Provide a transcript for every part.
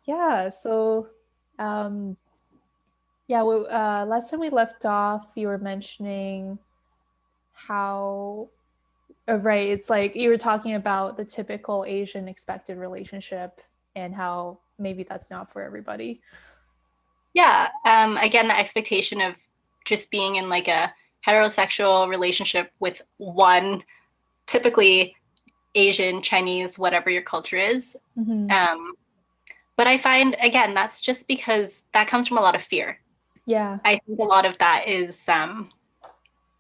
Yeah. So, um, yeah, last time we left off, you were mentioning how, right, it's like you were talking about the typical Asian expected relationship and how maybe that's not for everybody. Yeah. Again, the expectation of just being in like a heterosexual relationship with one, typically Asian, Chinese, whatever your culture is. Mm-hmm. Um, but I find, again, that's just because that comes from a lot of fear. Yeah. I think a lot of that is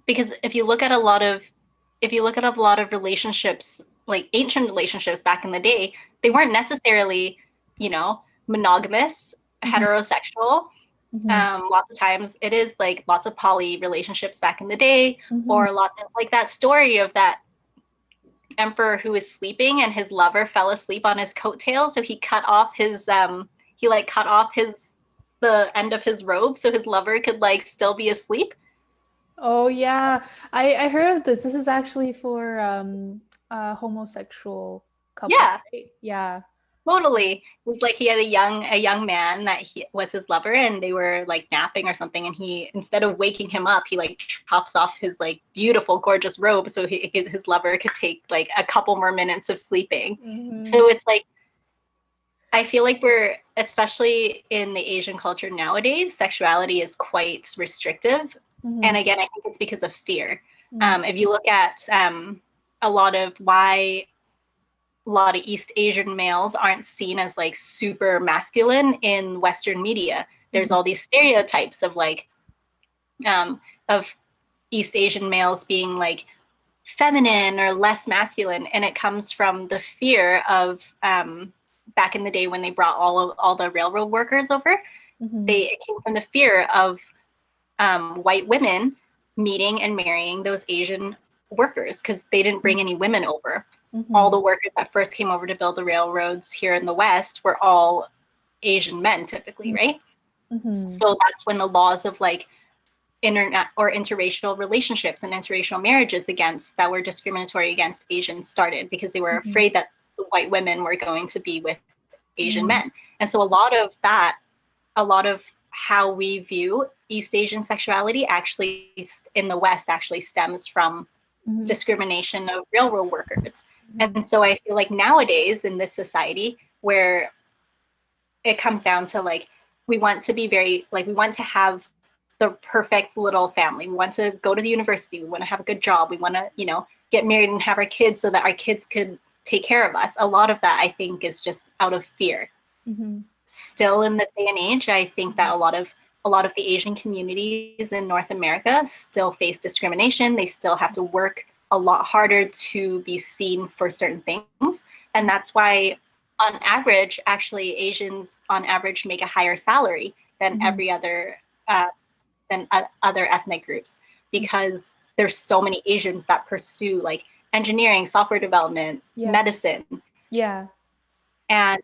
because if you look at a lot of relationships, like ancient relationships back in the day, they weren't necessarily, monogamous, Mm-hmm. heterosexual. Mm-hmm. Lots of times it is like lots of poly relationships back in the day, Mm-hmm. or lots of like that story of that emperor who was sleeping and his lover fell asleep on his coattail, so he like cut off his the end of his robe so his lover could like still be asleep. Oh yeah, I heard of this. This is actually for a homosexual couple, Yeah, right? Yeah. totally. It was like he had a young man that he was his lover, and they were like napping or something, and he, instead of waking him up, he like chops off his like beautiful gorgeous robe so his lover could take like a couple more minutes of sleeping. Mm-hmm. So it's like I feel like we're, especially in the Asian culture nowadays, sexuality is quite restrictive. Mm-hmm. And again, I think it's because of fear. Mm-hmm. If you look at a lot of why a lot of East Asian males aren't seen as like super masculine in Western media, there's Mm-hmm. all these stereotypes of like, of East Asian males being like feminine or less masculine, and it comes from the fear of back in the day when they brought all the railroad workers over. Mm-hmm. It came from the fear of white women meeting and marrying those Asian workers because they didn't bring any women over. All Mm-hmm. the workers that first came over to build the railroads here in the West were all Asian men, typically, right? Mm-hmm. So that's when the laws of like internet or interracial relationships and interracial marriages against that were discriminatory against Asians started, because they were Mm-hmm. afraid that the white women were going to be with Asian Mm-hmm. men. And so a lot of how we view East Asian sexuality actually in the West actually stems from Mm-hmm. discrimination of railroad workers. Mm-hmm. And so I feel like nowadays in this society where it comes down to like we want to be very like we want to have the perfect little family. We want to go to the university. We want to have a good job. We want to, get married and have our kids so that our kids could take care of us. A lot of that I think is just out of fear. Mm-hmm. Still in this day and age, I think that a lot of the Asian communities in North America still face discrimination. They still have to work a lot harder to be seen for certain things. And that's why on average, actually Asians on average make a higher salary than Mm-hmm. every other other ethnic groups, because there's so many Asians that pursue like engineering, software development, Yeah. medicine. Yeah. And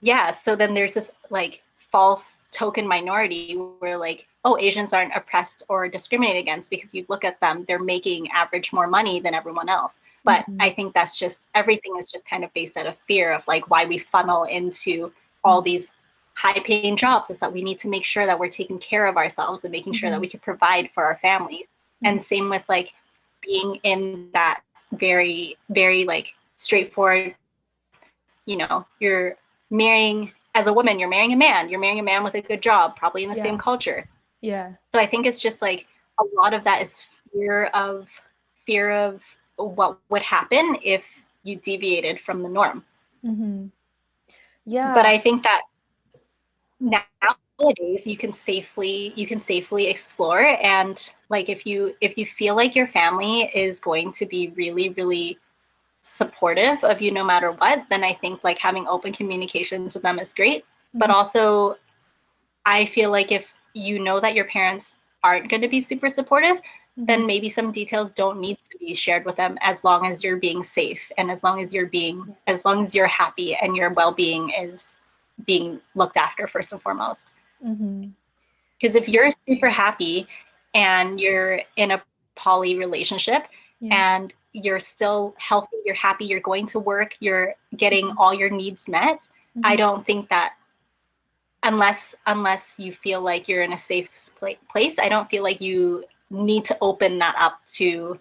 yeah, so then there's this like false token minority where like, oh, Asians aren't oppressed or discriminated against because you look at them, they're making average more money than everyone else. But Mm-hmm. I think that's just, everything is just kind of based out of fear of like why we funnel into all these high paying jobs, is that we need to make sure that we're taking care of ourselves and making sure that Mm-hmm. we can provide for our families. Mm-hmm. And same with like being in that very, very like straightforward, you're marrying, as a woman, you're marrying a man with a good job, probably in the same Yeah. culture. Yeah. So I think it's just like a lot of that is fear of what would happen if you deviated from the norm. Mm-hmm. But Yeah. I think that nowadays you can safely explore, and like if you feel like your family is going to be really, really supportive of you no matter what, then I think like having open communications with them is great. But Mm-hmm. also, I feel like if you know that your parents aren't going to be super supportive, Mm-hmm. then maybe some details don't need to be shared with them, as long as you're being safe and Yeah. as long as you're happy and your well-being is being looked after first and foremost. Mm-hmm. Because if you're super happy and you're in a poly relationship Yeah. and you're still healthy, you're happy, you're going to work, you're getting Mm-hmm. all your needs met, I Mm-hmm. don't think that unless you feel like you're in a safe place, I don't feel like you need to open that up to,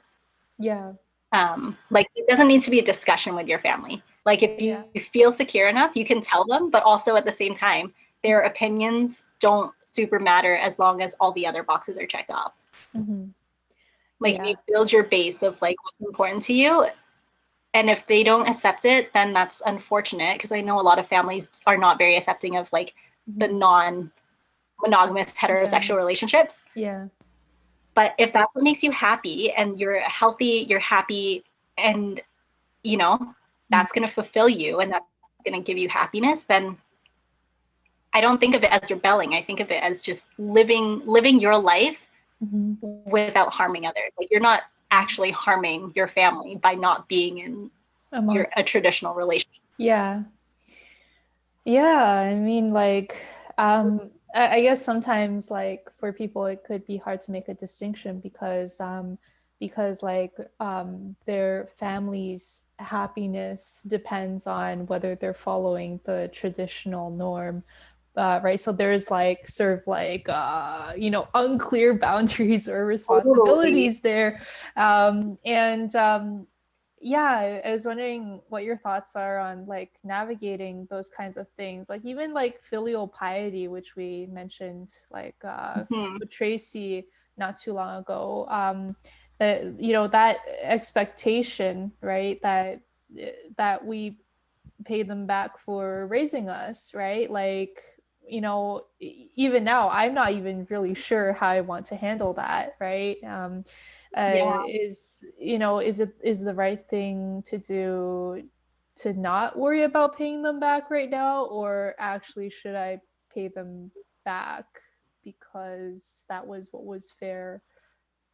like, it doesn't need to be a discussion with your family. Like, if you feel secure enough, you can tell them, but also at the same time, their opinions don't super matter as long as all the other boxes are checked off. Like, you build your base of like what's important to you, and if they don't accept it, then that's unfortunate, because I know a lot of families are not very accepting of like the non-monogamous heterosexual relationships. But if that's what makes you happy and you're happy, and you know that's going to fulfill you and that's going to give you happiness, then I don't think of it as rebelling. I think of it as just living your life without harming others. Like, you're not actually harming your family by not being in a traditional relationship. I mean, like, I guess sometimes, like, for people it could be hard to make a distinction because like their family's happiness depends on whether they're following the traditional norm. Right, so there's like sort of like unclear boundaries or responsibilities there, yeah, I was wondering what your thoughts are on like navigating those kinds of things, like even like filial piety, which we mentioned like with Tracy not too long ago. That that expectation, right, that we pay them back for raising us, right? Like, even now I'm not even really sure how I want to handle that, right? Is the right thing to do to not worry about paying them back right now, or actually should I pay them back because that was what was fair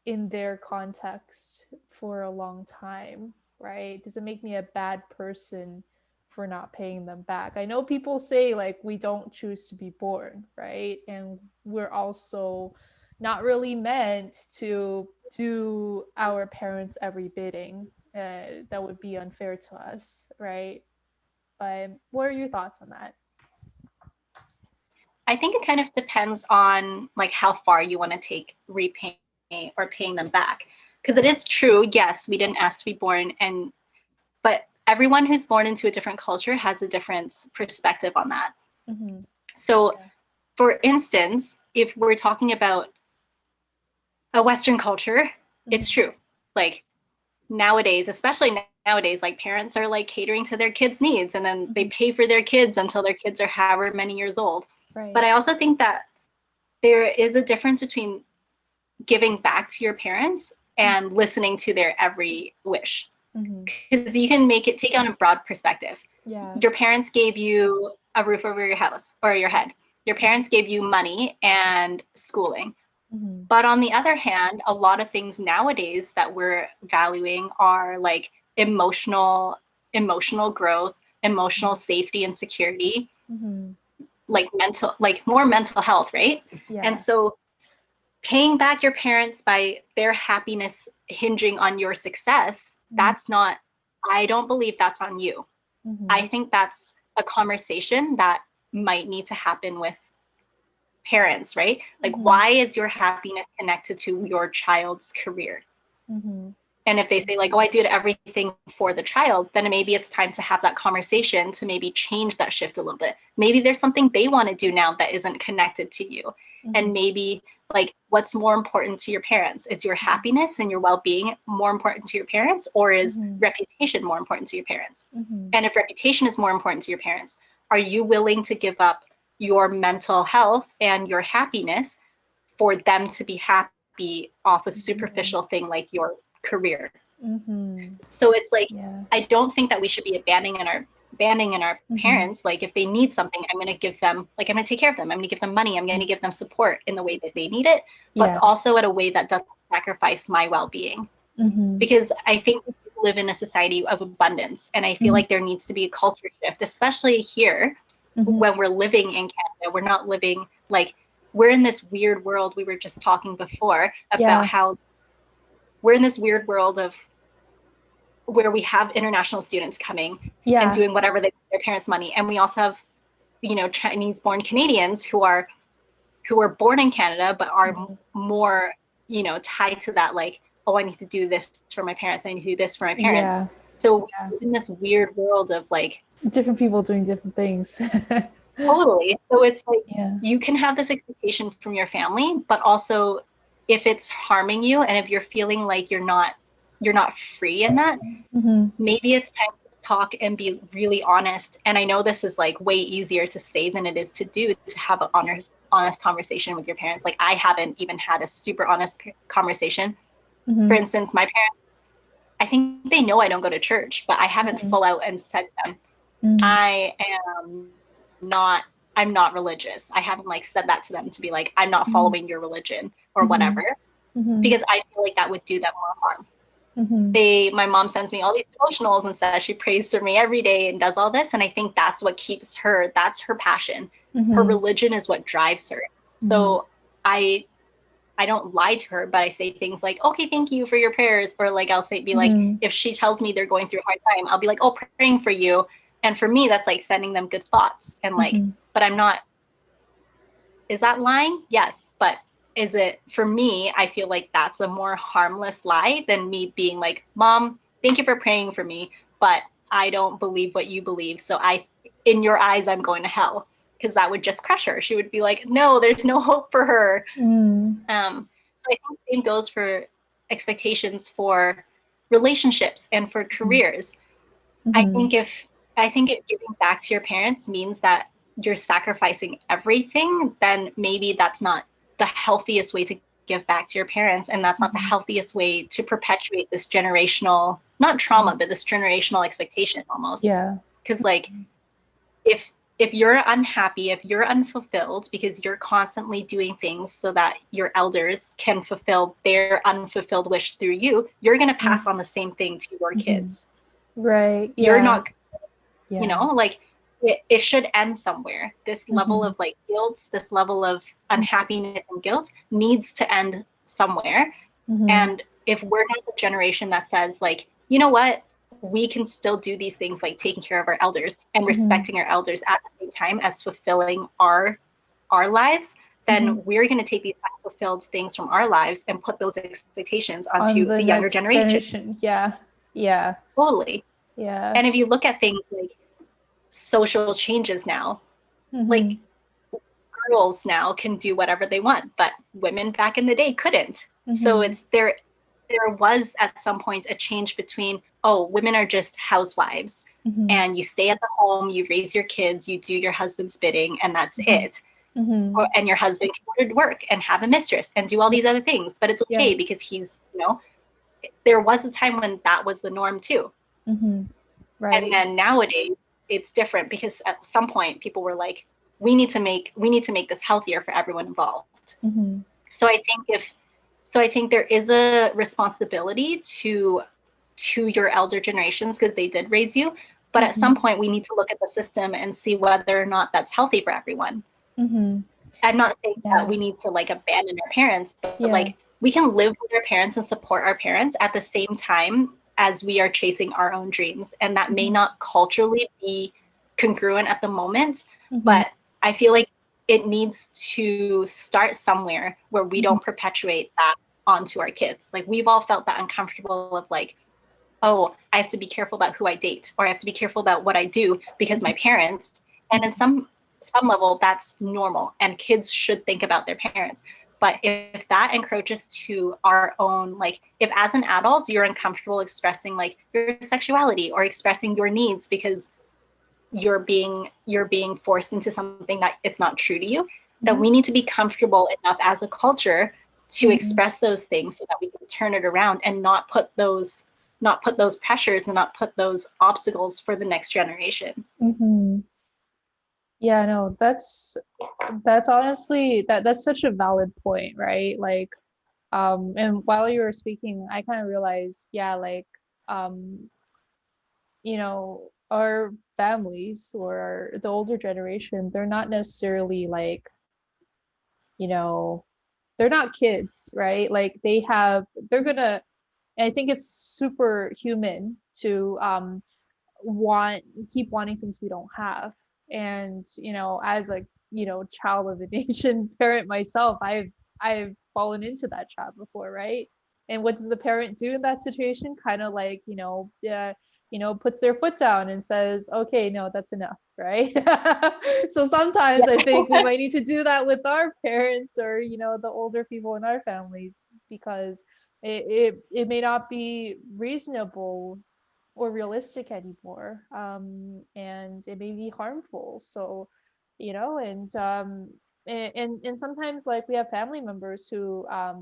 in their context for a long time, right? Does it make me a bad person for not paying them back? I know people say like we don't choose to be born, right? And we're also not really meant to do our parents' every bidding. That would be unfair to us, right? But what are your thoughts on that? I think it kind of depends on like how far you want to take repaying or paying them back. Because it is true, yes, we didn't ask to be born, but everyone who's born into a different culture has a different perspective on that. So, for instance, if we're talking about a Western culture, it's true. Like, nowadays, especially nowadays, like, parents are like catering to their kids' needs, and then they pay for their kids until their kids are however many years old. But I also think that there is a difference between giving back to your parents and listening to their every wish, because you can take on a broad perspective. Your parents gave you a roof over your house or your head. Your parents gave you money and schooling. But on the other hand, a lot of things nowadays that we're valuing are like emotional growth, emotional safety and security, like more mental health, right? And so paying back your parents by their happiness hinging on your success, I don't believe that's on you. I think that's a conversation that might need to happen with parents, right? Like, why is your happiness connected to your child's career? And if they say like, oh, I did everything for the child, then maybe it's time to have that conversation to maybe change that shift a little bit. Maybe there's something they want to do now that isn't connected to you. And maybe like, what's more important to your parents? Is your happiness and your well-being more important to your parents, or is reputation more important to your parents? And if reputation is more important to your parents, are you willing to give up your mental health and your happiness for them to be happy off a superficial thing like your career? So it's like, I don't think that we should be abandoning our parents. Like, if they need something, I'm going to give them, like, I'm going to take care of them. I'm going to give them money. I'm going to give them support in the way that they need it, but also at a way that doesn't sacrifice my well-being. Because I think we live in a society of abundance, and I feel like there needs to be a culture shift, especially here when we're living in Canada. We're not living like, we're in this weird world. We were just talking before about how we're in this weird world of where we have international students coming and doing whatever they their parents' money, and we also have Chinese born Canadians who are born in Canada but are more, tied to that, like, oh, I need to do this for my parents, I need to do this for my parents. Yeah. So in this weird world of like different people doing different things. totally. So it's like Yeah. you can have this expectation from your family, but also if it's harming you and if you're feeling like you're not free in that, maybe it's time to talk and be really honest. And I know this is like way easier to say than it is to do, to have an honest conversation with your parents. Like I haven't even had a super honest conversation. For instance, my parents, I think they know I don't go to church, but I haven't full out and said to them, I'm not religious. I haven't like said that to them to be like, I'm not following your religion or whatever, because I feel like that would do them more harm. My mom sends me all these devotionals and says she prays for me every day and does all this. And I think that's what keeps her, that's her passion. Her religion is what drives her. So I don't lie to her, but I say things like, okay, thank you for your prayers. Or like, I'll be like, if she tells me they're going through a hard time, I'll be like, oh, praying for you. And for me, that's like sending them good thoughts. And like, but I'm not, is that lying? Yes. But is it, for me, I feel like that's a more harmless lie than me being like, Mom, thank you for praying for me, but I don't believe what you believe. So in your eyes, I'm going to hell. Because that would just crush her. She would be like, no, there's no hope for her. So I think the same goes for expectations for relationships and for careers. I think giving back to your parents means that you're sacrificing everything, then maybe that's not the healthiest way to give back to your parents. And that's not the healthiest way to perpetuate this generational, not trauma, but this generational expectation almost. Yeah. Because like, if you're unhappy, if you're unfulfilled because you're constantly doing things so that your elders can fulfill their unfulfilled wish through you, you're going to pass on the same thing to your kids. Right. Yeah. You're not, like it should end somewhere. This level of like guilt, this level of unhappiness and guilt needs to end somewhere. And if we're not the generation that says like, you know what, we can still do these things like taking care of our elders and respecting our elders at the same time as fulfilling our lives, then we're going to take these unfulfilled things from our lives and put those expectations onto the younger generation. Yeah. Totally. Yeah. And if you look at things like social changes now, like girls now can do whatever they want, but women back in the day couldn't. So it's there was at some point a change between, oh, women are just housewives and you stay at the home, you raise your kids, you do your husband's bidding, and that's it. And your husband can go to work and have a mistress and do all these other things, but it's okay because he's, there was a time when that was the norm too. Right. And then nowadays it's different because at some point people were like, we need to make this healthier for everyone involved. So I think there is a responsibility to your elder generations because they did raise you. But at some point we need to look at the system and see whether or not that's healthy for everyone. I'm not saying that we need to like abandon our parents, but like we can live with our parents and support our parents at the same time as we are chasing our own dreams. And that may not culturally be congruent at the moment, but I feel like it needs to start somewhere where we don't perpetuate that onto our kids. Like we've all felt that uncomfortable of like, oh, I have to be careful about who I date, or I have to be careful about what I do because my parents, and in some level that's normal and kids should think about their parents. But if that encroaches to our own, like if as an adult you're uncomfortable expressing like your sexuality or expressing your needs because you're being forced into something that it's not true to you, then we need to be comfortable enough as a culture to express those things so that we can turn it around and not put those pressures and not put those obstacles for the next generation. Yeah, no, that's honestly that's such a valid point, right? Like, and while you were speaking, I kind of realized, like, our families or the older generation, they're not necessarily like, they're not kids, right? Like they're gonna, I think it's super human to keep wanting things we don't have. And, as a, child of an Asian parent myself, I've fallen into that trap before, right? And what does the parent do in that situation? Kind of like, puts their foot down and says, okay, no, that's enough, right? So sometimes I think we might need to do that with our parents, or, the older people in our families, because it may not be reasonable or realistic anymore. And it may be harmful. So, and sometimes, like, we have family members who uh,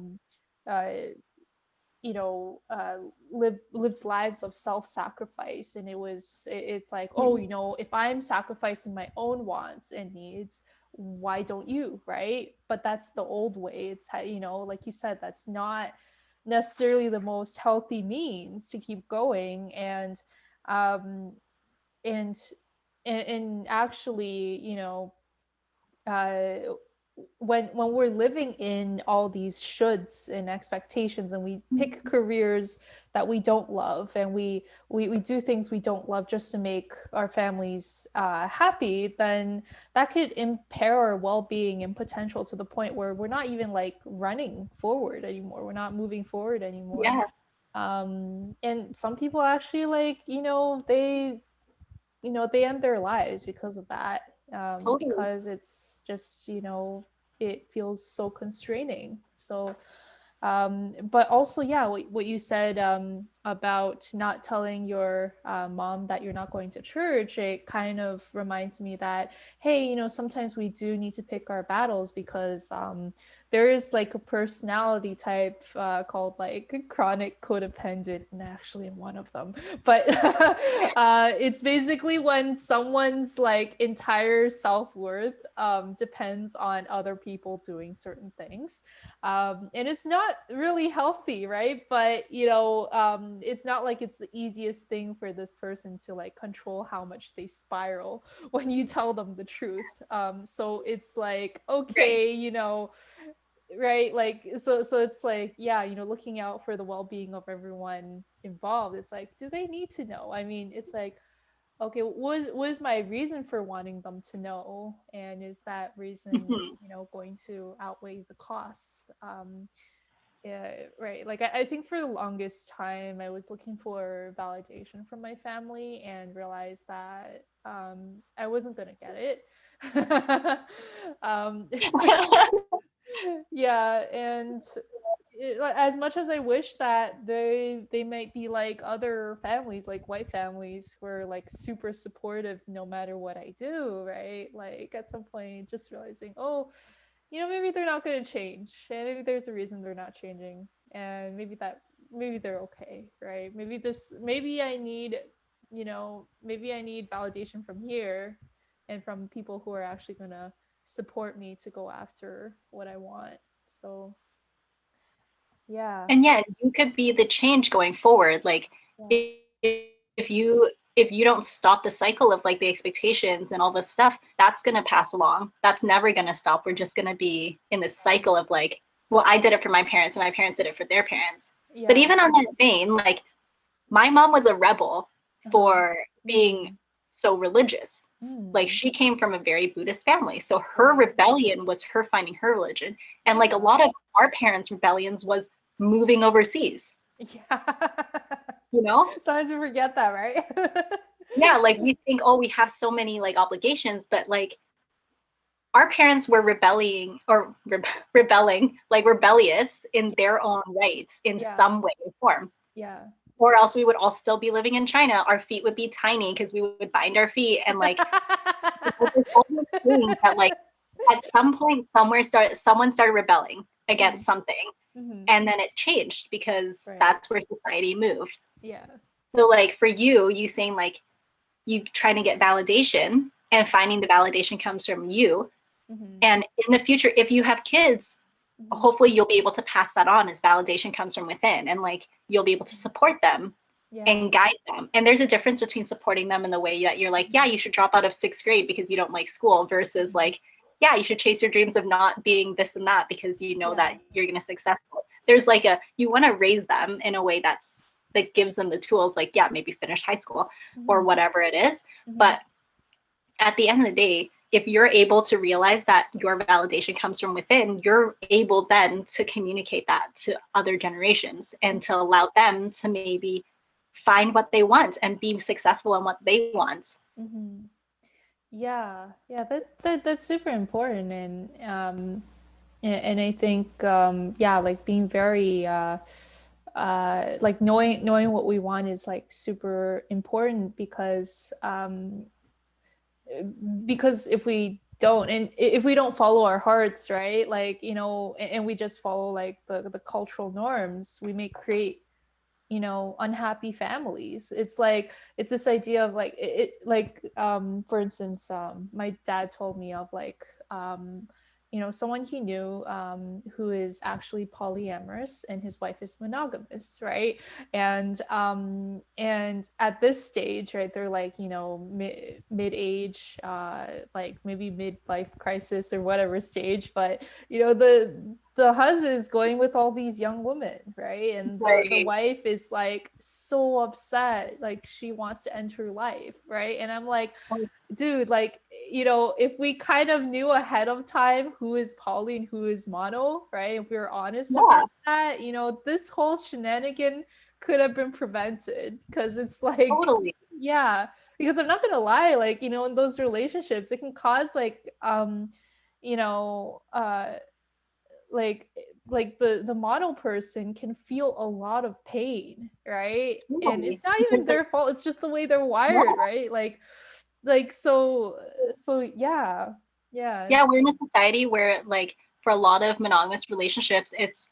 lived lives of self-sacrifice, and it's like, oh, if I'm sacrificing my own wants and needs, why don't you, right? But that's the old way. It's how, like you said, that's not necessarily the most healthy means to keep going. Um and and actually, uh when we're living in all these shoulds and expectations, and we pick careers that we don't love, and we do things we don't love just to make our families happy, then that could impair our well-being and potential to the point where we're not even like running forward anymore, we're not moving forward anymore. Yeah. And some people actually, like, they end their lives because of that, Totally. because it's just, it feels so constraining. So, but also, yeah, what you said, about not telling your mom that you're not going to church, it kind of reminds me that, hey, sometimes we do need to pick our battles, because there is like a personality type called like chronic codependent, and actually I'm one of them. But it's basically when someone's like entire self-worth depends on other people doing certain things, and it's not really healthy, right? But it's not like it's the easiest thing for this person to like control how much they spiral when you tell them the truth. So it's like, Right. okay, right, like, so it's like, yeah, looking out for the well-being of everyone involved. It's like, do they need to know? I mean, it's like, okay, what is my reason for wanting them to know, and is that reason, Mhm. going to outweigh the costs? Yeah, right. Like, I think for the longest time I was looking for validation from my family, and realized that I wasn't gonna get it. um yeah, and as much as I wish that they might be like other families, like white families, who are like super supportive no matter what I do, right? Like, at some point, just realizing, oh, maybe they're not going to change, and maybe there's a reason they're not changing, and maybe they're okay, right? Maybe I need, maybe I need validation from here, and from people who are actually going to support me to go after what I want. So, yeah. And yeah, you could be the change going forward. Like Yeah. if you don't stop the cycle of like the expectations and all this stuff, that's gonna pass along. That's never gonna stop. We're just gonna be in this cycle of like, well, I did it for my parents and my parents did it for their parents. But Yeah. even on that vein, like my mom was a rebel Uh-huh. for being Mm. so religious. Like Mm. she came from a very Buddhist family. So her Right. rebellion was her finding her religion. And like a Yeah. lot of our parents' rebellions was moving overseas, Yeah. you know? Sometimes you forget that, right? Yeah, like we think, oh, we have so many like obligations, but like our parents were rebelling or rebelling, like rebellious in their own rights in Yeah. some way or form. Yeah. Or else we would all still be living in China. Our feet would be tiny because we would bind our feet and like there's all these things that like at some point someone started rebelling Mm. against something Mhm. and then it changed because Right. that's where society moved. Yeah. So like for you saying like you trying to get validation and finding the validation comes from you. Mhm. And in the future, if you have kids, Mhm. hopefully you'll be able to pass that on as validation comes from within and like you'll be able to support them Yeah. and guide them. And there's a difference between supporting them in the way that you're like, yeah, you should drop out of sixth grade because you don't like school versus Mhm. like, yeah, you should chase your dreams of not being this and that because you know Yeah. that you're going to successful. There's like you want to raise them in a way that gives them the tools, like, yeah, maybe finish high school or Mhm. whatever it is. Mhm. But at the end of the day, if you're able to realize that your validation comes from within, you're able then to communicate that to other generations and to allow them to maybe find what they want and be successful in what they want. Mm-hmm. Yeah, yeah, that's super important, and I think yeah, like being very like knowing what we want is like super important because if we don't, and if we don't follow our hearts, right, like, you know, and we just follow like the cultural norms, we may create, you know, unhappy families. It's like, it's this idea of like like for instance, my dad told me of like you know, someone he knew who is actually polyamorous and his wife is monogamous, right? And at this stage, right, they're like, you know, mid-age, like maybe midlife crisis or whatever stage, but you know, the husband is going with all these young women, right? And the Right. wife is like so upset, like she wants to end her life, right? And I'm like, dude, like, you know, if we kind of knew ahead of time who is poly and who is mono, right? If we were honest Yeah, about that, you know, this whole shenanigan could have been prevented. Because it's like, totally. yeah, because I'm not gonna lie, like, you know, in those relationships, it can cause like you know, like the model person can feel a lot of pain, right? And Totally. it's not Because even their fault, it's just the way they're yeah, wired, right? Like so yeah, yeah. yeah, we're in a society where like for a lot of monogamous relationships, it's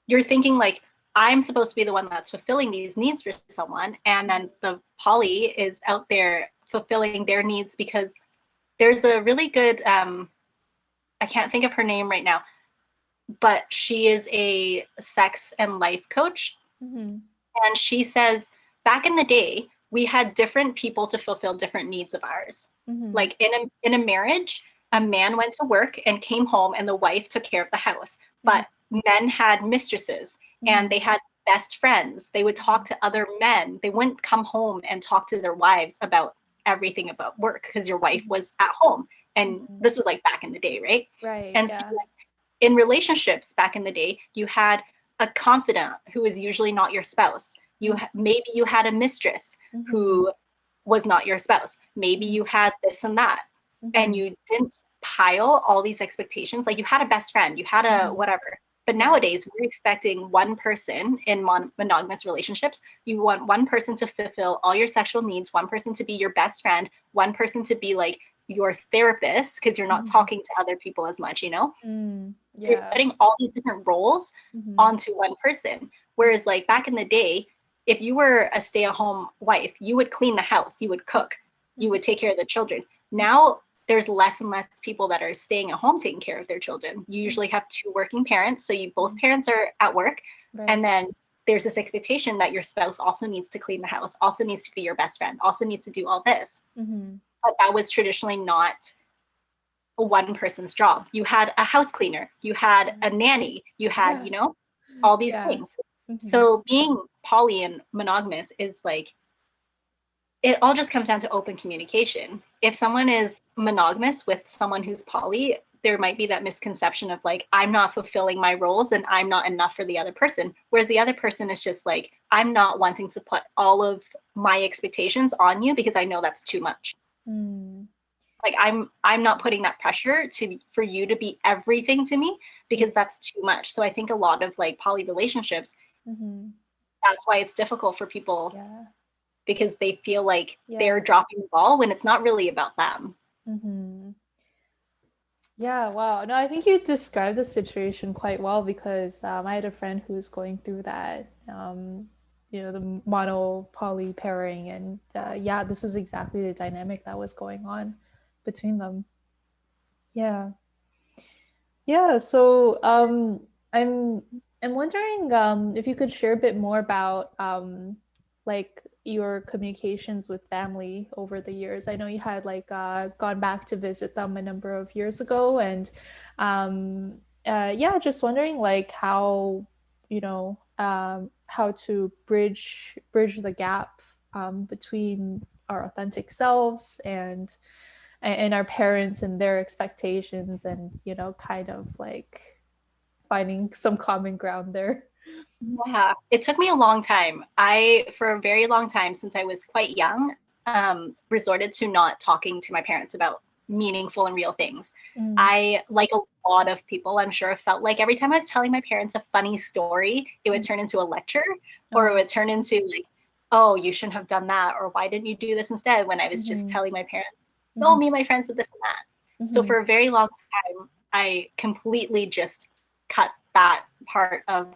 you're thinking like I'm supposed to be the one that's fulfilling these needs for someone, and then the poly is out there fulfilling their needs because there's a really good I can't think of her name right now, but she is a sex and life coach. Mm-hmm. And she says, back in the day, we had different people to fulfill different needs of ours. Mm-hmm. Like in a marriage, a man went to work and came home, and the wife took care of the house. Mm-hmm. But men had mistresses and Mm-hmm. they had best friends. They would talk to other men. They wouldn't come home and talk to their wives about everything about work because your wife Mm-hmm. was at home. And Mm-hmm. this was like back in the day, right? Right, And so yeah. in relationships back in the day, you had a confidant who was usually not your spouse. Maybe you had a mistress Mm-hmm. who was not your spouse. Maybe you had this and that, and Mm-hmm. you didn't pile all these expectations. Like you had a best friend, you had a Mm-hmm. whatever. But Yeah. nowadays, we're expecting one person in monogamous relationships. You want one person to fulfill all your sexual needs, one person to be your best friend, one person to be like your therapist because you're not Mm-hmm. talking to other people as much, you know? Mm, You're yeah. putting all these different roles Mm-hmm. onto one person. Whereas like back in the day, if you were a stay-at-home wife, you would clean the house, you would cook, you would take care of the children. Now there's less and less people that are staying at home taking care of their children. You usually have two working parents, so you both parents are at work, Right. and then there's this expectation that your spouse also needs to clean the house, also needs to be your best friend, also needs to do all this. Mm-hmm. But that was traditionally not one person's job. You had a house cleaner, you had a nanny, you had, Yeah. all these Yeah. things. Mm-hmm. So being poly and monogamous is like, it all just comes down to open communication. If someone is monogamous with someone who's poly, there might be that misconception of like, I'm not fulfilling my roles and I'm not enough for the other person. Whereas the other person is just like, I'm not wanting to put all of my expectations on you because I know that's too much. Mm. Like I'm not putting that pressure to for you to be everything to me because that's too much. So I think a lot of like poly relationships, Mm-hmm. that's why it's difficult for people Yeah. because they feel like they're Yeah. dropping the ball when it's not really about them. Mm-hmm. Yeah, wow. No, I think you described the situation quite well because I had a friend who was going through that, you know, the mono poly pairing, and yeah, this was exactly the dynamic that was going on between them. Yeah, yeah. So I'm I'm wondering if you could share a bit more about like your communications with family over the years. I know you had like gone back to visit them a number of years ago, and yeah, just wondering like how, you know, how to bridge the gap between our authentic selves and our parents and their expectations, and kind of like finding some common ground there. Yeah, it took me a long time. For a very long time, since I was quite young, resorted to not talking to my parents about meaningful and real things. I, like a lot of people, I'm sure, felt like every time I was telling my parents a funny story, it would turn into a lecture, or it would turn into like, oh, you shouldn't have done that, or why didn't you do this instead, when I was just telling my parents, oh, me and my friends did this and that. So for a very long time, I completely just cut that part out.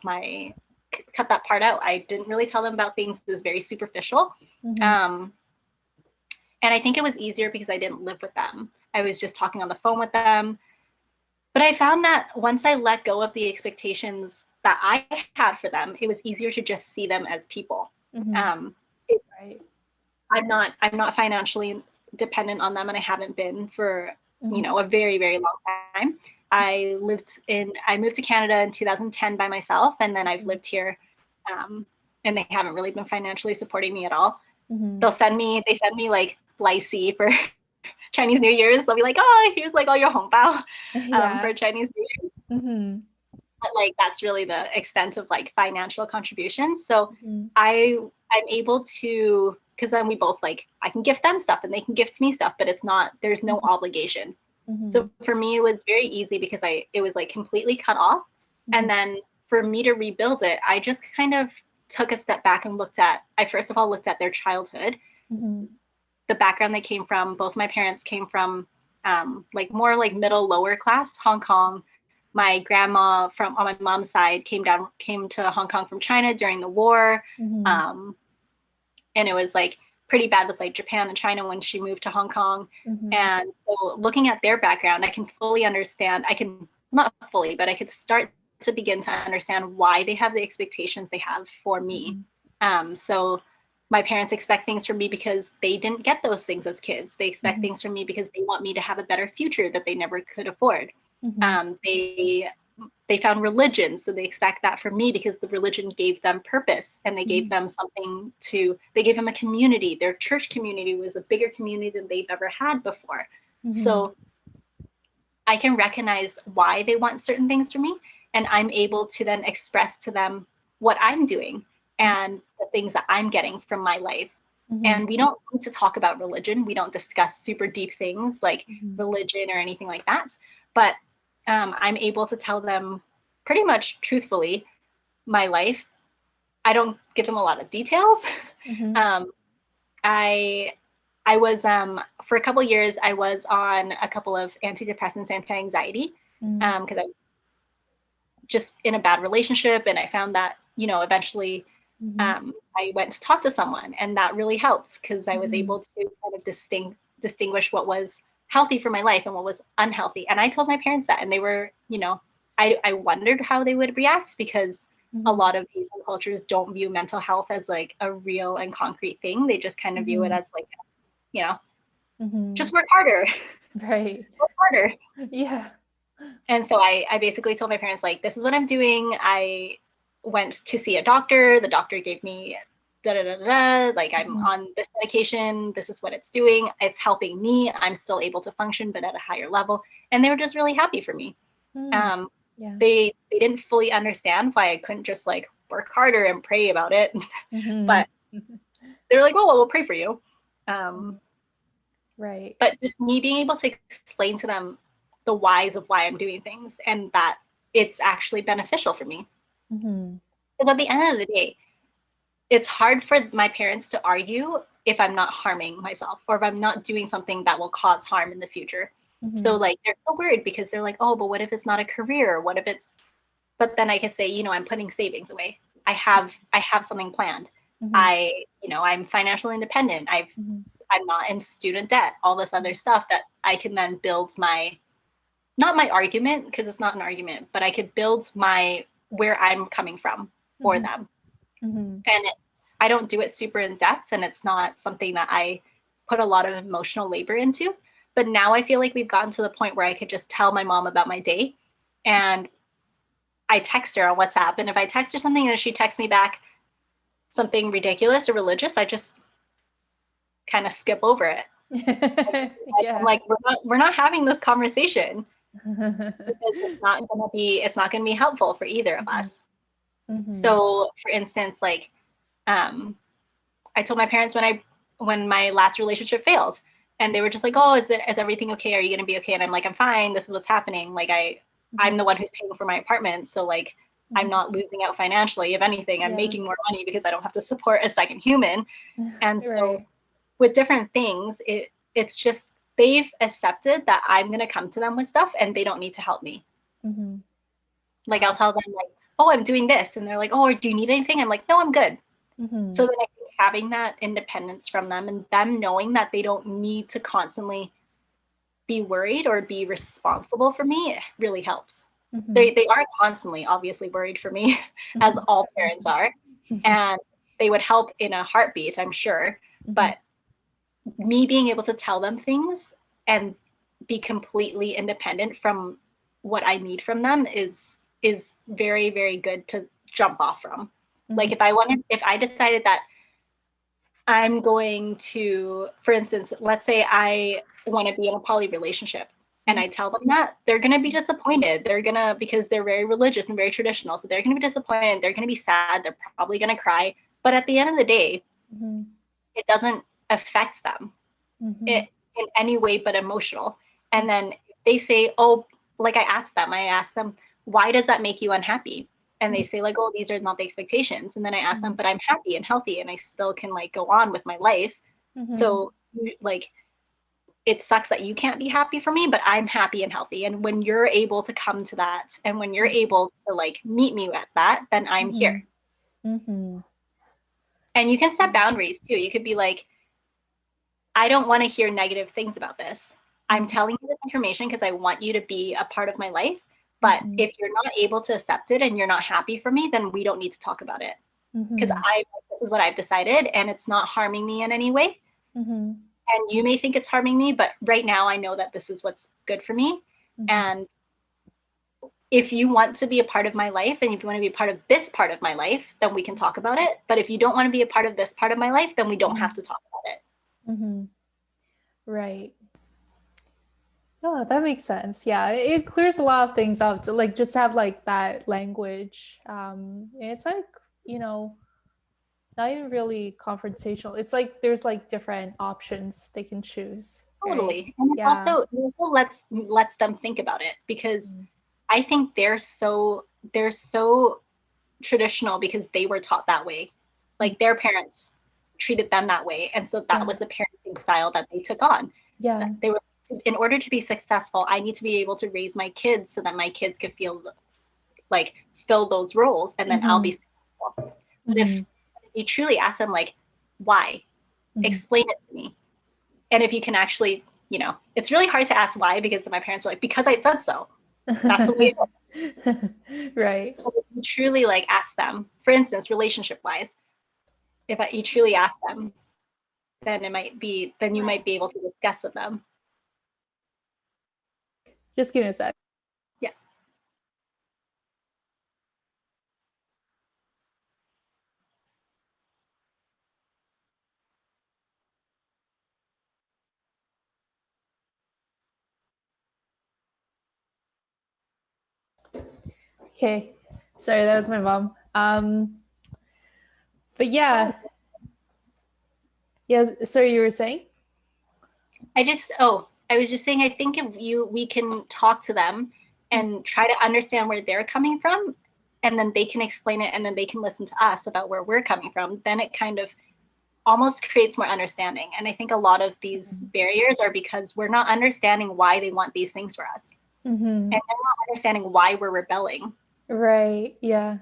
I didn't really tell them about things. It was very superficial. And I think it was easier because I didn't live with them. I was just talking on the phone with them. But I found that once I let go of the expectations that I had for them, it was easier to just see them as people. Right. I'm not financially dependent on them, and I haven't been for a very, very long time. I moved to Canada in 2010 by myself, and then I've lived here, and they haven't really been financially supporting me at all. They send me like lycée for Chinese New Year's. They'll be like, oh, here's like all your hongbao for Chinese New Year. But like that's really the extent of like financial contributions. So I'm able to, because then we both like, I can gift them stuff and they can gift me stuff, but there's no obligation. So for me, it was very easy because it was like completely cut off. And then for me to rebuild it, I just kind of took a step back and I first of all looked at their childhood, the background they came from. Both my parents came from like more like middle lower class Hong Kong. My grandma on my mom's side came to Hong Kong from China during the war. And it was like pretty bad with like Japan and China when she moved to Hong Kong. And so looking at their background, I can fully understand, not fully, but I could start to begin to understand why they have the expectations they have for me. So my parents expect things from me because they didn't get those things as kids. They expect things from me because they want me to have a better future that they never could afford. They found religion, so they expect that from me because the religion gave them purpose, and they gave them they gave them a community. Their church community was a bigger community than they've ever had before. So I can recognize why they want certain things from me, and I'm able to then express to them what I'm doing and the things that I'm getting from my life. And we don't need to talk about religion. We don't discuss super deep things like religion or anything like that. But I'm able to tell them pretty much truthfully my life. I don't give them a lot of details. I was for a couple of years I was on a couple of antidepressants, anti-anxiety, because I was just in a bad relationship, and I found that eventually I went to talk to someone, and that really helped because I was able to kind of distinguish what was healthy for my life and what was unhealthy. And I told my parents that, and they were, I wondered how they would react because a lot of Asian cultures don't view mental health as like a real and concrete thing. They just kind of view it as like, just work harder. Right. Work harder. Yeah. And so I basically told my parents, like, this is what I'm doing. I went to see a doctor. The doctor gave me like I'm on this medication. This is what it's doing. It's helping me. I'm still able to function, but at a higher level. And they were just really happy for me. They didn't fully understand why I couldn't just like work harder and pray about it. But they were like, well, we'll pray for you. Right. But just me being able to explain to them the whys of why I'm doing things and that it's actually beneficial for me. Because at the end of the day, it's hard for my parents to argue if I'm not harming myself or if I'm not doing something that will cause harm in the future. So like they're so worried because they're like, oh, but what if it's not a career? What if it's, but then I can say, I'm putting savings away. I have something planned. I'm financially independent. I'm not in student debt, all this other stuff that I can then build not my argument, because it's not an argument, but I could build where I'm coming from for them. And I don't do it super in depth, and it's not something that I put a lot of emotional labor into. But now I feel like we've gotten to the point where I could just tell my mom about my day, and I text her on WhatsApp. And if I text her something and she texts me back something ridiculous or religious, I just kind of skip over it. Yeah. I'm like, we're not having this conversation because it's not gonna be helpful for either of us. So for instance, like I told my parents when my last relationship failed, and they were just like, oh, is everything okay? Are you gonna be okay? And I'm like, I'm fine, this is what's happening. Like I'm the one who's paying for my apartment, so like I'm not losing out financially. If anything, I'm making more money because I don't have to support a second human. And so with different things, it's just they've accepted that I'm gonna come to them with stuff and they don't need to help me. Like I'll tell them like, oh, I'm doing this, and they're like, oh, do you need anything? I'm like, no, I'm good. So then I think having that independence from them and them knowing that they don't need to constantly be worried or be responsible for me, it really helps. They are constantly obviously worried for me, as all parents are, and they would help in a heartbeat, I'm sure. But me being able to tell them things and be completely independent from what I need from them is very, very good to jump off from. Like if I decided that I'm going to, for instance, let's say I want to be in a poly relationship and I tell them that, they're going to be disappointed. Because they're very religious and very traditional. So they're going to be disappointed. They're going to be sad. They're probably going to cry. But at the end of the day, it doesn't affect them in any way but emotional. And then they say, oh, like I asked them, why does that make you unhappy? And they say like, oh, these are not the expectations. And then I ask them, but I'm happy and healthy and I still can like go on with my life. So like, it sucks that you can't be happy for me, but I'm happy and healthy. And when you're able to come to that and when you're able to like meet me at that, then I'm here. And you can set boundaries too. You could be like, I don't want to hear negative things about this. I'm telling you this information because I want you to be a part of my life. But if you're not able to accept it and you're not happy for me, then we don't need to talk about it. Because this is what I've decided and it's not harming me in any way. And you may think it's harming me, but right now I know that this is what's good for me. And if you want to be a part of my life and if you want to be a part of this part of my life, then we can talk about it. But if you don't want to be a part of this part of my life, then we don't have to talk about it. Right. Oh, that makes sense. Yeah, it clears a lot of things up to like just have like that language. It's like, not even really confrontational. It's like there's like different options they can choose. Totally. Right? And it also lets them think about it because I think they're so traditional because they were taught that way. Like their parents treated them that way. And so that was the parenting style that they took on. Yeah. They were, in order to be successful, I need to be able to raise my kids so that my kids can fill those roles and then I'll be successful. But if you truly ask them like, why? Explain it to me. And if you can actually, it's really hard to ask why because my parents were like, because I said so. That's the way it is. Right. So if you truly like ask them, for instance, relationship wise, if you truly ask them, then you might be able to discuss with them. Just give me a sec. Yeah. Okay. Sorry, that was my mom. But yeah. Yeah, sorry, you were saying? I was just saying, I think if we can talk to them and try to understand where they're coming from, and then they can explain it, and then they can listen to us about where we're coming from, then it kind of almost creates more understanding. And I think a lot of these barriers are because we're not understanding why they want these things for us. And they're not understanding why we're rebelling. Right, yeah.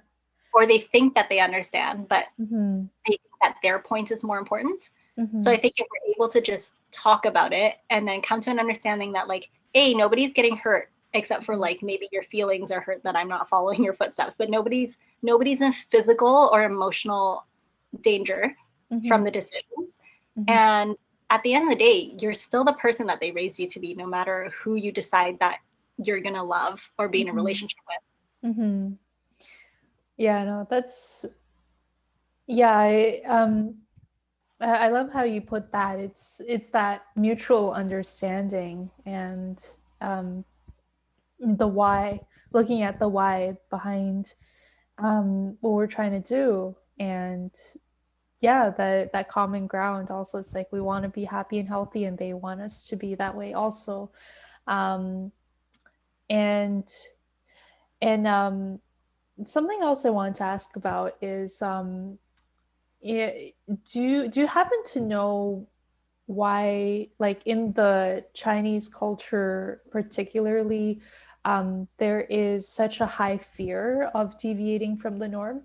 Or they think that they understand, but they think that their point is more important. So I think if we're able to just talk about it and then come to an understanding that like, hey, nobody's getting hurt except for like maybe your feelings are hurt that I'm not following your footsteps, but nobody's in physical or emotional danger from the decisions. And at the end of the day, you're still the person that they raised you to be, no matter who you decide that you're going to love or be in a relationship with. Yeah, no, that's, yeah, I love how you put that. It's that mutual understanding and the why, looking at the why behind what we're trying to do. And yeah, that common ground also, it's like we want to be happy and healthy, and they want us to be that way also. Um, and something else I wanted to ask about is do you happen to know why, like in the Chinese culture particularly, there is such a high fear of deviating from the norm?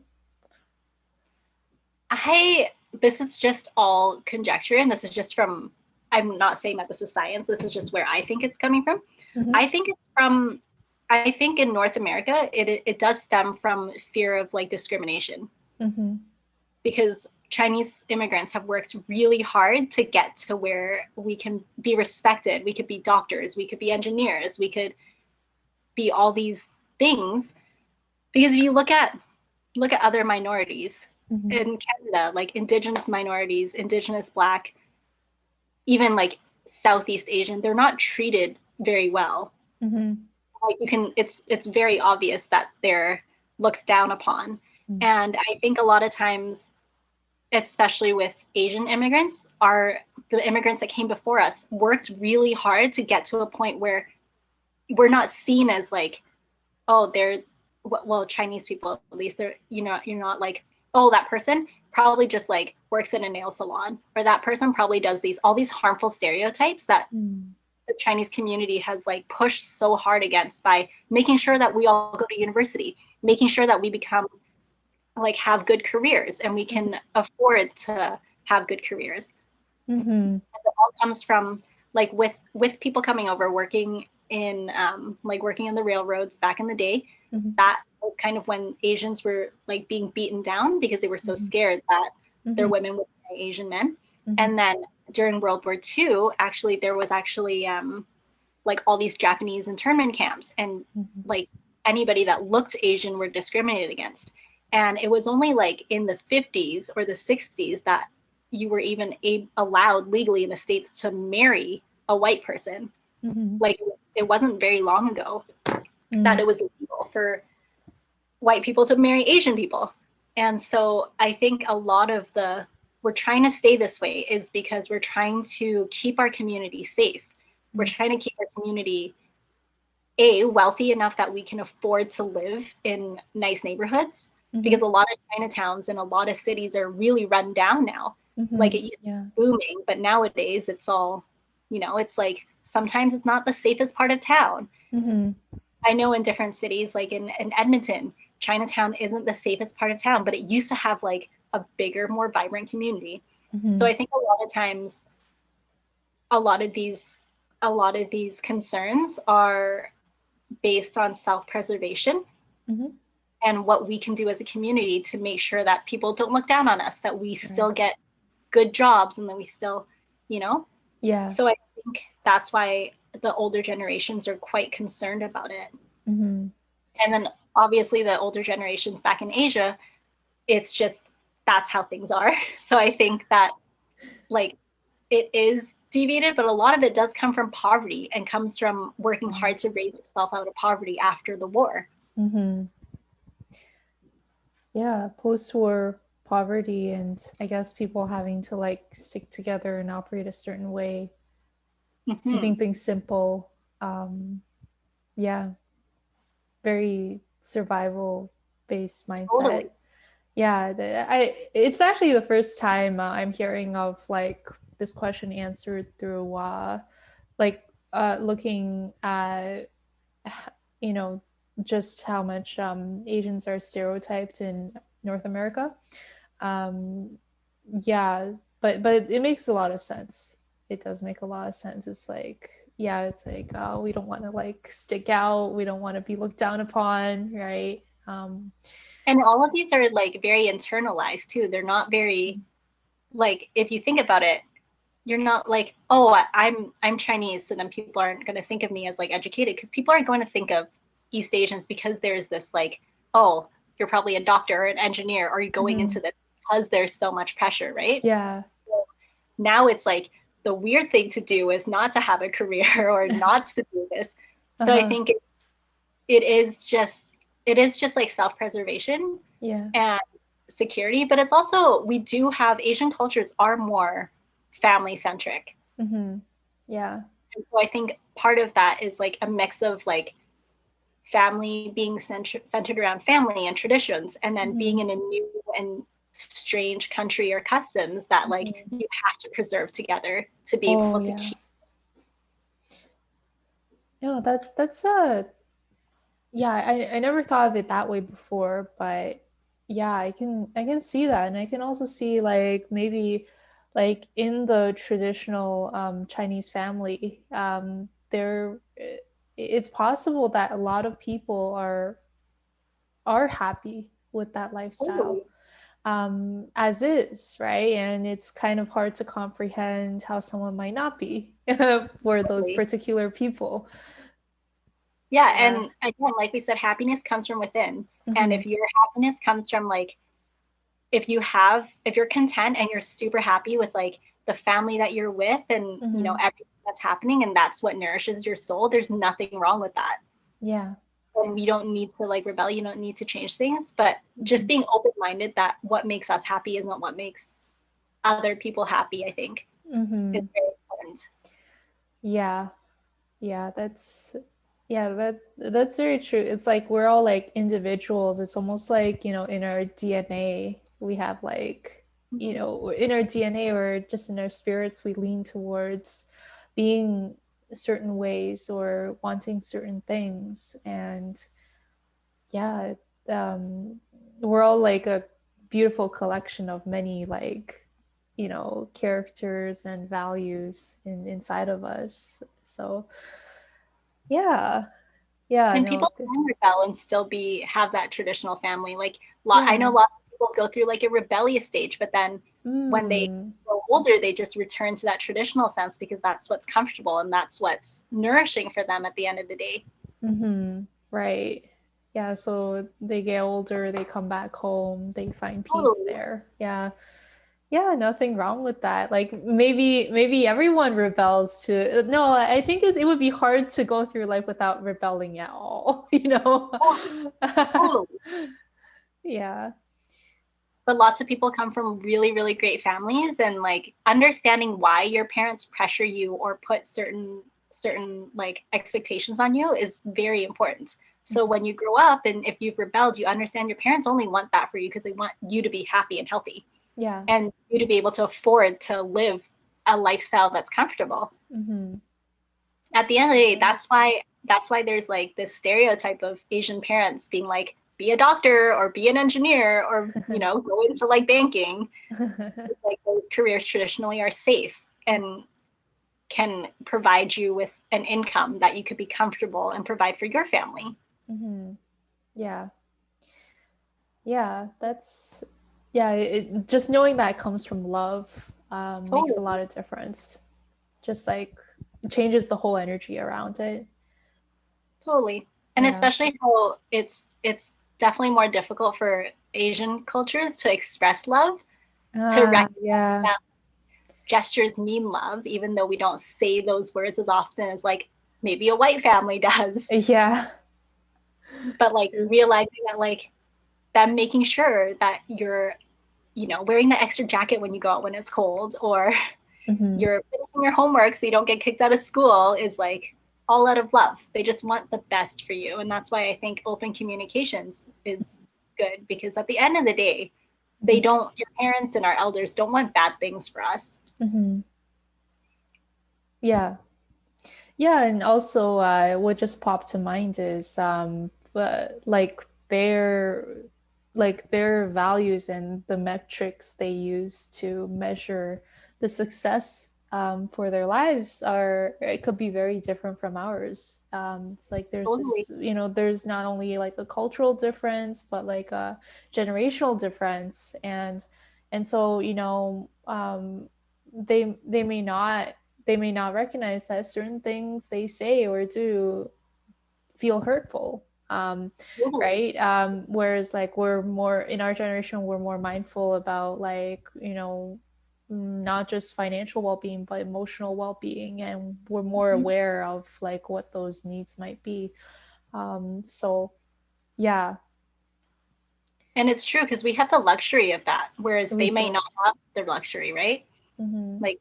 This is just all conjecture, and this is just from, I'm not saying that this is science, this is just where I think it's coming from. Mm-hmm. I think it's from, I think in North America, it does stem from fear of like discrimination. Mm-hmm. Because Chinese immigrants have worked really hard to get to where we can be respected. We could be doctors, we could be engineers, we could be all these things. Because if you look at other minorities Mm-hmm. in Canada, like Indigenous minorities, Indigenous Black, even like Southeast Asian, they're not treated very well. Mm-hmm. Like it's very obvious that they're looked down upon. Mm-hmm. And I think a lot of times, especially with Asian immigrants, the immigrants that came before us worked really hard to get to a point where we're not seen as like, oh, they're, well, Chinese people at least, they're, you're not like, oh, that person probably just like works in a nail salon, or that person probably does all these harmful stereotypes that the Chinese community has like pushed so hard against by making sure that we all go to university, making sure that we become like have good careers and we can afford to have good careers. Mm-hmm. And it all comes from like with people coming over working in working on the railroads back in the day. Mm-hmm. That was kind of when Asians were like being beaten down because they were so scared that their women would marry Asian men. And then during World War II, actually there was actually like all these Japanese internment camps, and like anybody that looked Asian were discriminated against. And it was only like in the 50s or the 60s that you were even allowed legally in the States to marry a white person. Like it wasn't very long ago that it was illegal for white people to marry Asian people. And so I think a lot of we're trying to stay this way is because we're trying to keep our community safe. We're trying to keep our community wealthy enough that we can afford to live in nice neighborhoods, because a lot of Chinatowns and a lot of cities are really run down now. Like it used to be booming, but nowadays it's all, it's like sometimes it's not the safest part of town. I know in different cities, like in Edmonton, Chinatown isn't the safest part of town, but it used to have like a bigger, more vibrant community. So I think a lot of times, a lot of these concerns are based on self-preservation and what we can do as a community to make sure that people don't look down on us, that we still get good jobs, and that we still, So I think that's why the older generations are quite concerned about it. And then obviously the older generations back in Asia, it's just, that's how things are. So I think that like it is deviated, but a lot of it does come from poverty and comes from working hard to raise yourself out of poverty after the war. Yeah, post-war poverty, and I guess people having to like stick together and operate a certain way, keeping things simple. Yeah, very survival based mindset. Totally. Yeah, it's actually the first time I'm hearing of like this question answered through looking at just how much Asians are stereotyped in North America. Yeah, but it makes a lot of sense. It does make a lot of sense. It's like, yeah, it's like, oh, we don't want to like stick out. We don't want to be looked down upon, right? And all of these are like very internalized too. They're not very, like, if you think about it, you're not like, oh, I'm Chinese, so then people aren't going to think of me as like educated, because people aren't going to think of East Asians because there's this like, oh, you're probably a doctor or an engineer, or you're going into this because there's so much pressure, right? Yeah. Now it's like the weird thing to do is not to have a career or not to do this. So I Uh-huh. think it is just it is just like self-preservation Yeah. and security, but it's also, we do have, Asian cultures are more family centric. Mm-hmm. Yeah. And so I think part of that is like a mix of like family being centered around family and traditions, and then being Mm-hmm. in a new and strange country or customs that like Mm-hmm. you have to preserve together to be Oh able to yeah. keep. No, that's yeah, I never thought of it that way before, but yeah, I can see that. And I can also see like maybe like in the traditional Chinese family, it's possible that a lot of people are happy with that lifestyle Totally, as is, right? And it's kind of hard to comprehend how someone might not be for those totally. particular people. Yeah, Yeah. and again, like we said, happiness comes from within. And Hmm. if your happiness comes from like, if you're content and you're super happy with like the family that you're with, and Hmm. everything that's happening, and that's what nourishes your soul, there's nothing wrong with that. Yeah. And you don't need to like rebel, you don't need to change things, but just Hmm. being open-minded that what makes us happy isn't what makes other people happy, I think is Hmm. very important. Yeah. Yeah, that's very true. It's like we're all like individuals. It's almost like, in our DNA, we have like, Mhm. in our DNA or just in our spirits, we lean towards being certain ways or wanting certain things. And yeah, we're all like a beautiful collection of many like, characters and values inside of us. So yeah. Yeah, And no. people can rebel and still have that traditional family. Like, I know Yeah. lots of people go through like a rebellious stage, but then when they Mm. grow older, they just return to that traditional sense because that's what's comfortable and that's what's nourishing for them at the end of the day. Mm-hmm. Right. Yeah, so they get older, they come back home, they find peace Totally. there. Yeah. Yeah, nothing wrong with that. Like maybe everyone rebels to no, I think it would be hard to go through life without rebelling at all, you know? Totally. Yeah. But lots of people come from really, really great families, and like understanding why your parents pressure you or put certain like expectations on you is very important. So Mhm. when you grow up and if you've rebelled, you understand your parents only want that for you because they want you to be happy and healthy Yeah. and you to be able to afford to live a lifestyle that's comfortable. Mm-hmm. At the end of the day, Yeah. that's why there's like this stereotype of Asian parents being like, be a doctor or be an engineer or go into like banking. Like those careers traditionally are safe and can provide you with an income that you could be comfortable and provide for your family. Mm-hmm. Yeah. Yeah, yeah, just knowing that comes from love makes a lot Totally, of difference. Just like it changes the whole energy around it. totally. And Yeah. especially how it's definitely more difficult for Asian cultures to express love, to recognize Yeah. that gestures mean love, even though we don't say those words as often as like maybe a white family does. Yeah. But like True. realizing that like them making sure that you're, wearing the extra jacket when you go out when it's cold, or Hmm. you're finishing your homework so you don't get kicked out of school is like all out of love. They just want the best for you. And that's why I think open communications is good, because at the end of the day, your parents and our elders don't want bad things for us. Hmm. Yeah. Yeah, and also what just popped to mind is like their values and the metrics they use to measure the success for their lives it could be very different from ours. It's like there's Totally. this, there's not only like a cultural difference, but like a generational difference, and so they may not recognize that certain things they say or do feel hurtful. Totally. Right? Whereas like we're more in our generation, we're more mindful about like, not just financial well-being, but emotional well-being, and we're more aware of like what those needs might be. So yeah. And it's true because we have the luxury of that, whereas We they may do. not have the luxury, right? Mm-hmm. Like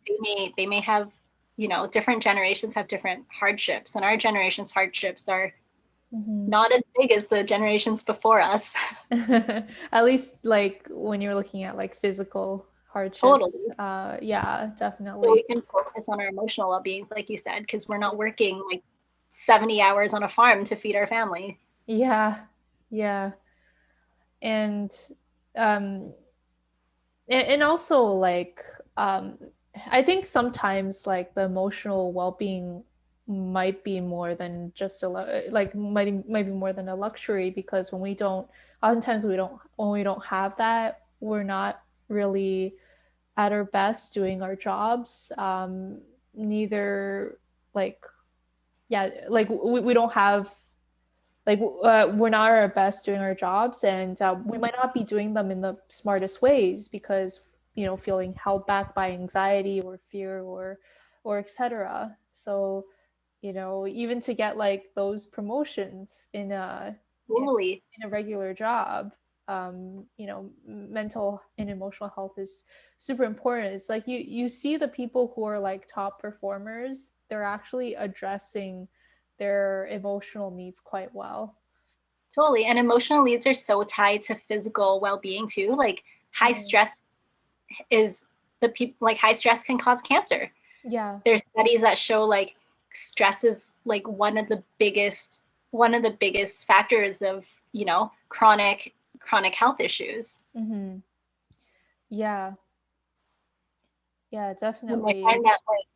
they may have, different generations have different hardships, and our generation's hardships are Mm-hmm. not as big as the generations before us. At least like when you're looking at like physical hardships. Totally. Yeah, So we definitely. can focus on our emotional well-being, like you said, because we're not working like 70 hours on a farm to feed our family. Yeah. Yeah. And um and also like um I think sometimes like the emotional well-being might be more than just like might be more than a luxury, because when we don't, oftentimes we don't, when we don't have that, we're not really at our best doing our jobs. Neither like, yeah, like we don't have like we're not at our best doing our jobs, and we might not be doing them in the smartest ways, because feeling held back by anxiety or fear or etc. So even to get like those promotions Totally. in a regular job, mental and emotional health is super important. It's like you see the people who are like top performers, they're actually addressing their emotional needs quite well. Totally. And emotional needs are so tied to physical well-being too. Like high Mhm. stress is the people like high stress can cause cancer. Yeah. There's studies that show like stress is like one of the biggest factors of, chronic health issues. Hmm. Yeah. Yeah, And I definitely. find that like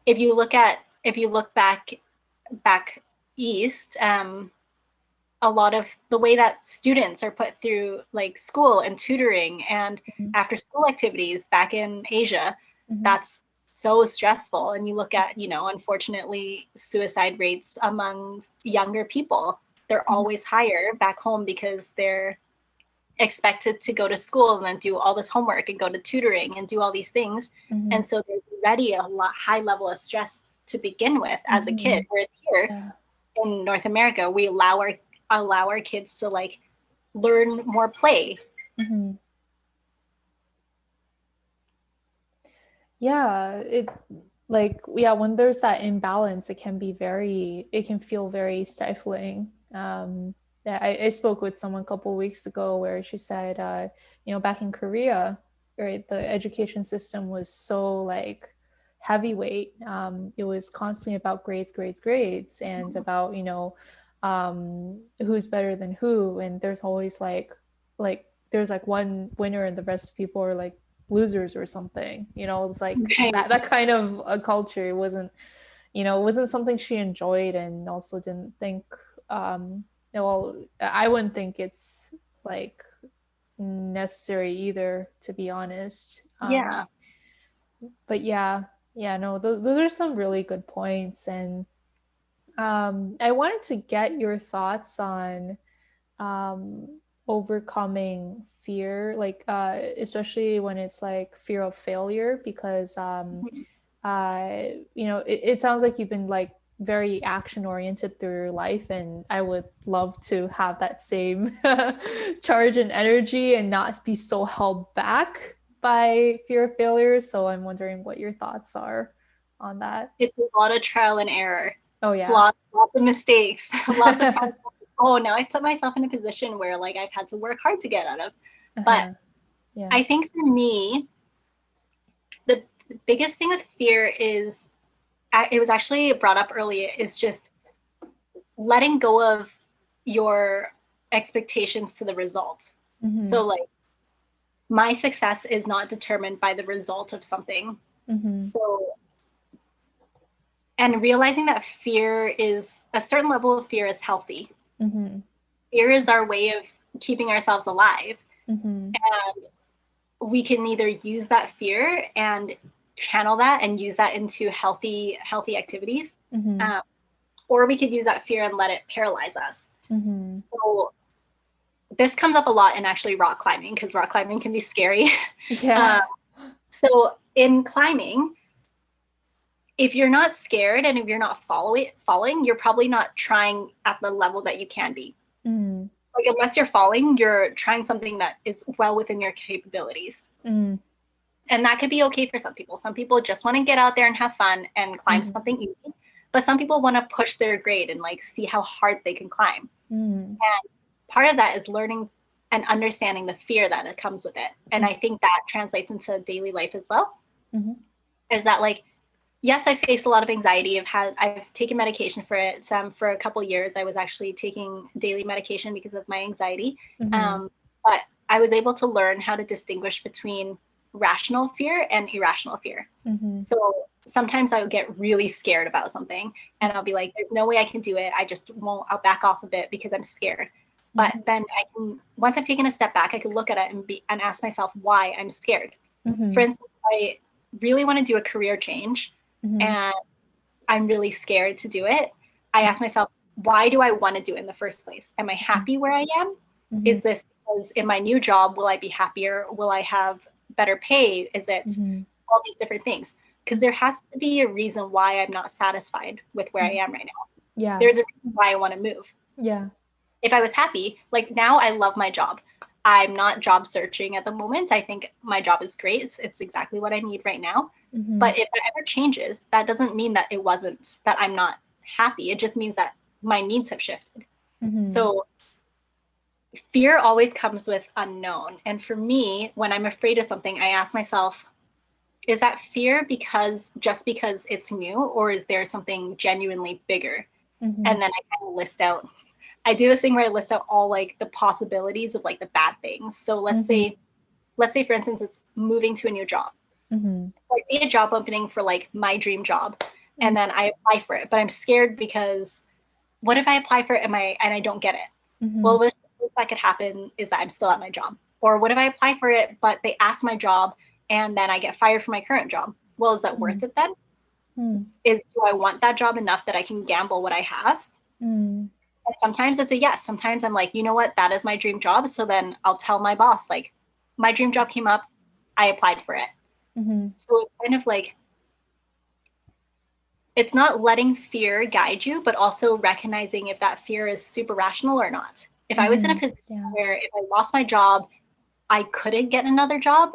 if you look back east, a lot of the way that students are put through like school and tutoring and Mhm. after school activities back in Asia, Mhm. that's so stressful. And you look at, unfortunately, suicide rates among younger people, they're Mhm. always higher back home because they're expected to go to school and then do all this homework and go to tutoring and do all these things. Mhm. And so there's already a lot high level of stress to begin with as a kid. Mhm. Whereas here Yeah. in North America, we allow our kids to like learn more play. Mhm. Yeah, yeah, when there's that imbalance, it can feel very stifling. Yeah, I spoke with someone a couple of weeks ago where she said, back in Korea, right, the education system was so like heavyweight. It was constantly about grades, grades, grades, and about, who's better than who, and there's always like there's like one winner and the rest of people are like losers or something. It's like Right. that kind of a culture. It wasn't something she enjoyed, and also didn't think, well, I wouldn't think it's like necessary either, to be honest. Yeah. But yeah, yeah, no, those are some really good points. And I wanted to get your thoughts on overcoming fear, like especially when it's like fear of failure, because it sounds like you've been like very action oriented through your life, and I would love to have that same charge and energy and not be so held back by fear of failure. So I'm wondering what your thoughts are on that. It's a lot of trial and error, Oh yeah. lots of mistakes, lots of times. Oh, now I've put myself in a position where like I've had to work hard to get out of. But Uh-huh. Yeah. I think for me, the biggest thing with fear is it was actually brought up earlier, is just letting go of your expectations to the result. Mm-hmm. So like my success is not determined by the result of something. Mm-hmm. So, and realizing that fear is a certain level of fear is healthy. Mm-hmm. Fear is our way of keeping ourselves alive. Mm-hmm. And we can either use that fear and channel that and use that into healthy activities, Mm-hmm. um, or we could use that fear and let it paralyze us. Mm-hmm. So this comes up a lot in actually rock climbing, because rock climbing can be scary. Yeah. So in climbing, if you're not scared and if you're not falling, you're probably not trying at the level that you can be. Like unless you're falling, you're trying something that is well within your capabilities. And that could be okay for some people. Some people just want to get out there and have fun and climb something easy. But some people want to push their grade and like see how hard they can climb. And part of that is learning and understanding the fear that it comes with it. And I think that translates into daily life as well. Is that like, yes, I face a lot of anxiety. I've taken medication for it. For a couple of years, I was actually taking daily medication because of my anxiety. But I was able to learn how to distinguish between rational fear and irrational fear. So sometimes I would get really scared about something and I'll be like, there's no way I can do it. I'll back off a bit because I'm scared. But then once I've taken a step back, I can look at it and ask myself why I'm scared. For instance, I really want to do a career change and I'm really scared to do it. I ask myself, why do I want to do it in the first place? Am I happy where I am? Is this because in my new job, will I be happier? Will I have better pay? Is it all these different things? Because there has to be a reason why I'm not satisfied with where I am right now. There's a reason why I want to move. If I was happy, like now I love my job. I'm not job searching at the moment. I think my job is great. It's exactly what I need right now. But if it ever changes, that doesn't mean that that I'm not happy. It just means that my needs have shifted. So fear always comes with unknown. And for me, when I'm afraid of something, I ask myself, is that fear just because it's new, or is there something genuinely bigger? And then I kind of I do this thing where I list out all like the possibilities of like the bad things. So let's say for instance, it's moving to a new job. So I see a job opening for like my dream job and then I apply for it, but I'm scared because what if I apply for it and I don't get it? Well, what that could happen is that I'm still at my job. Or what if I apply for it, but they ask my job and then I get fired from my current job? Well, is that worth it then? Do I want that job enough that I can gamble what I have? And sometimes it's a yes. Sometimes I'm like, you know what? That is my dream job. So then I'll tell my boss, like, my dream job came up. I applied for it. So it's kind of like, it's not letting fear guide you, but also recognizing if that fear is super rational or not. If I was in a position where if I lost my job, I couldn't get another job,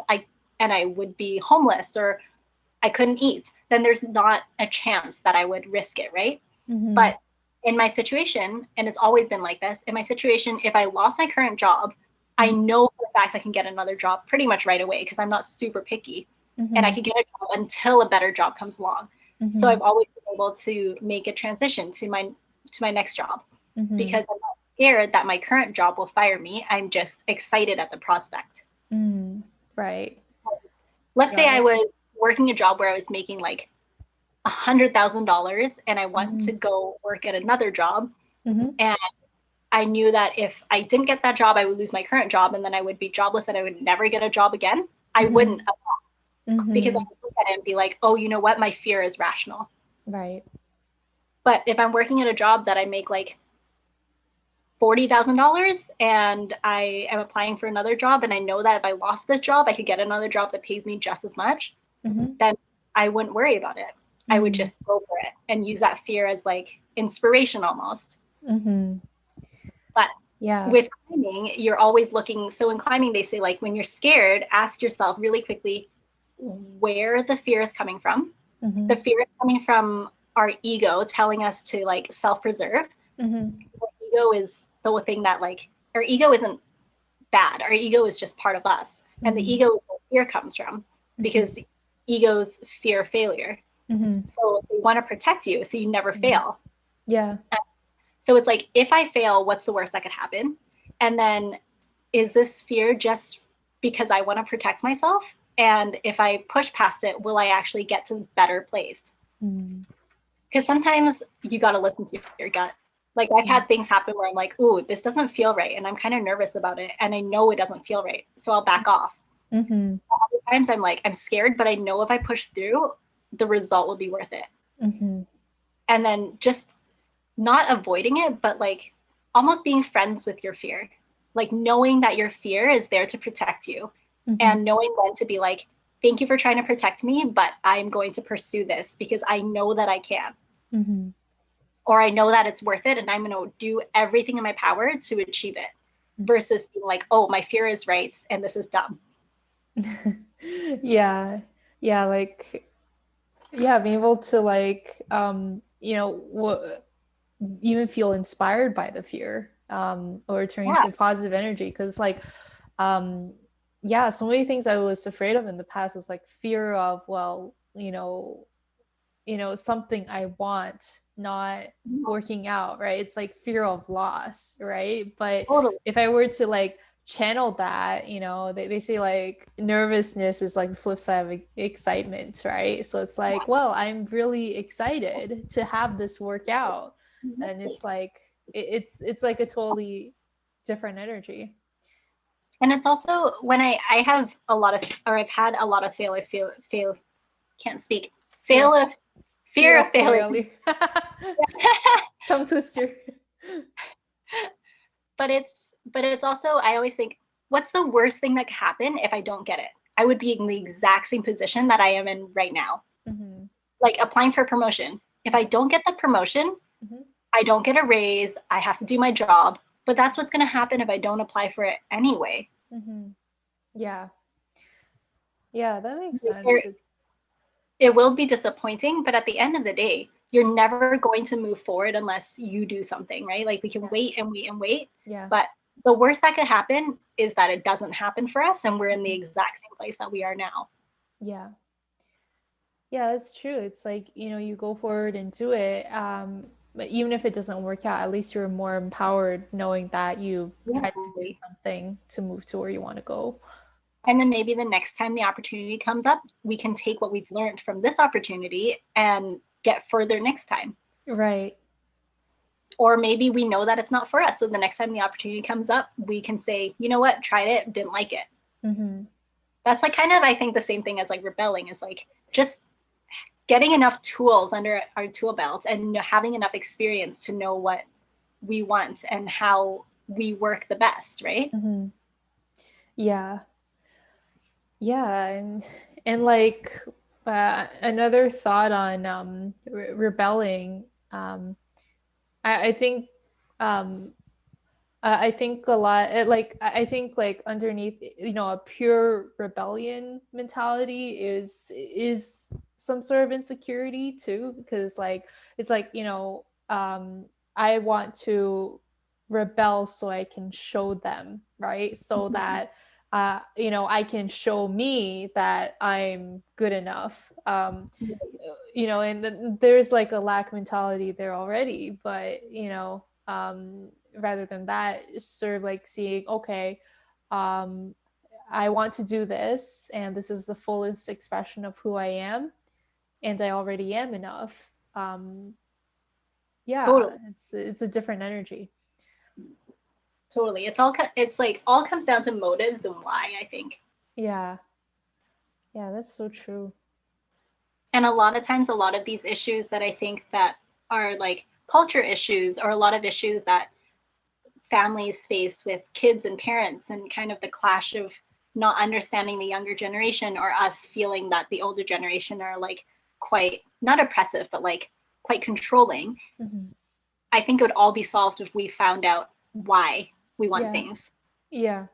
and I would be homeless or I couldn't eat, then there's not a chance that I would risk it, right? But in my situation, and it's always been like this, in my situation, if I lost my current job, I know for a fact I can get another job pretty much right away because I'm not super picky. And I can get a job until a better job comes along. So I've always been able to make a transition to my next job because I'm not scared that my current job will fire me. I'm just excited at the prospect. Right. Let's say I was working a job where I was making like $100,000 and I want to go work at another job. And I knew that if I didn't get that job, I would lose my current job and then I would be jobless and I would never get a job again. I wouldn't apply because I would look at it and be like, oh, you know what? My fear is rational. Right. But if I'm working at a job that I make like $40,000 and I am applying for another job and I know that if I lost this job, I could get another job that pays me just as much, then I wouldn't worry about it. I would just go for it and use that fear as like inspiration almost. But with climbing, you're always looking. So in climbing, they say like when you're scared, ask yourself really quickly where the fear is coming from. The fear is coming from our ego telling us to like self-preserve. Our ego is the thing that like, our ego isn't bad. Our ego is just part of us. And the ego is where fear comes from because egos fear failure. So they want to protect you so you never fail. So it's like, if I fail, what's the worst that could happen? And then is this fear just because I want to protect myself? And if I push past it, will I actually get to a better place? Because sometimes you got to listen to your gut. Like I've had things happen where I'm like, ooh, this doesn't feel right. And I'm kind of nervous about it. And I know it doesn't feel right. So I'll back off. Other times I'm like, I'm scared, but I know if I push through, the result will be worth it. And then just not avoiding it, but like almost being friends with your fear, like knowing that your fear is there to protect you and knowing when to be like, thank you for trying to protect me, but I'm going to pursue this because I know that I can. Mm-hmm. Or I know that it's worth it and I'm going to do everything in my power to achieve it, versus being like, oh, my fear is right and this is dumb. Yeah. Yeah, like being able to like even feel inspired by the fear, or turning Yeah, into positive energy, because like um so many things I was afraid of in the past was like fear of, well, something I want not working out, right? It's like fear of loss, right? But totally. if I were to like channel that, they say like nervousness is like the flip side of excitement, right? So it's like, well, I'm really excited to have this work out. And it's like it's like a totally different energy. And it's also when I have a lot of, or I've had a lot of fail, can't speak, Fear fail of of, fear fear of of failure. failure. Tongue twister. But it's also, I always think, what's the worst thing that could happen if I don't get it? I would be in the exact same position that I am in right now. Mm-hmm. Like applying for a promotion. If I don't get the promotion, Mm-hmm. I don't get a raise, I have to do my job. But that's what's going to happen if I don't apply for it anyway. Mm-hmm. Yeah. Yeah, that makes sense. It, it will be disappointing, but at the end of the day, you're never going to move forward unless you do something, right? Like we can Yeah. wait and wait and wait. Yeah. But the worst that could happen is that it doesn't happen for us and we're in the Mhm. exact same place that we are now. Yeah. Yeah, that's true. It's like, you go forward and do it. But even if it doesn't work out, at least you're more empowered knowing that you Yeah. tried to do something to move to where you want to go. And then maybe the next time the opportunity comes up, we can take what we've learned from this opportunity and get further next time. Right. Or maybe we know that it's not for us. So the next time the opportunity comes up, we can say, you know what, tried it, didn't like it. Mm-hmm. That's like kind of, I think, the same thing as like rebelling, is like just getting enough tools under our tool belt and having enough experience to know what we want and how we work the best, right? Mm-hmm. Yeah. Yeah, and like another thought on rebelling. I think um I think a lot like I think like underneath, a pure rebellion mentality is some sort of insecurity too, because like it's like, I want to rebel so I can show them, right? So that I can show me that I'm good enough. And then there's like a lack mentality there already, but rather than that, sort of like seeing, okay, um, I want to do this, and this is the fullest expression of who I am, and I already am enough. Yeah, Totally. it's a different energy. Totally. It's like all comes down to motives and why, I think. Yeah, yeah, that's so true. And a lot of times, a lot of these issues that I think that are like culture issues, or a lot of issues that families face with kids and parents, and kind of the clash of not understanding the younger generation, or us feeling that the older generation are like quite not oppressive but like quite controlling. Mm-hmm. I think it would all be solved if we found out why we want Yeah, things. yeah,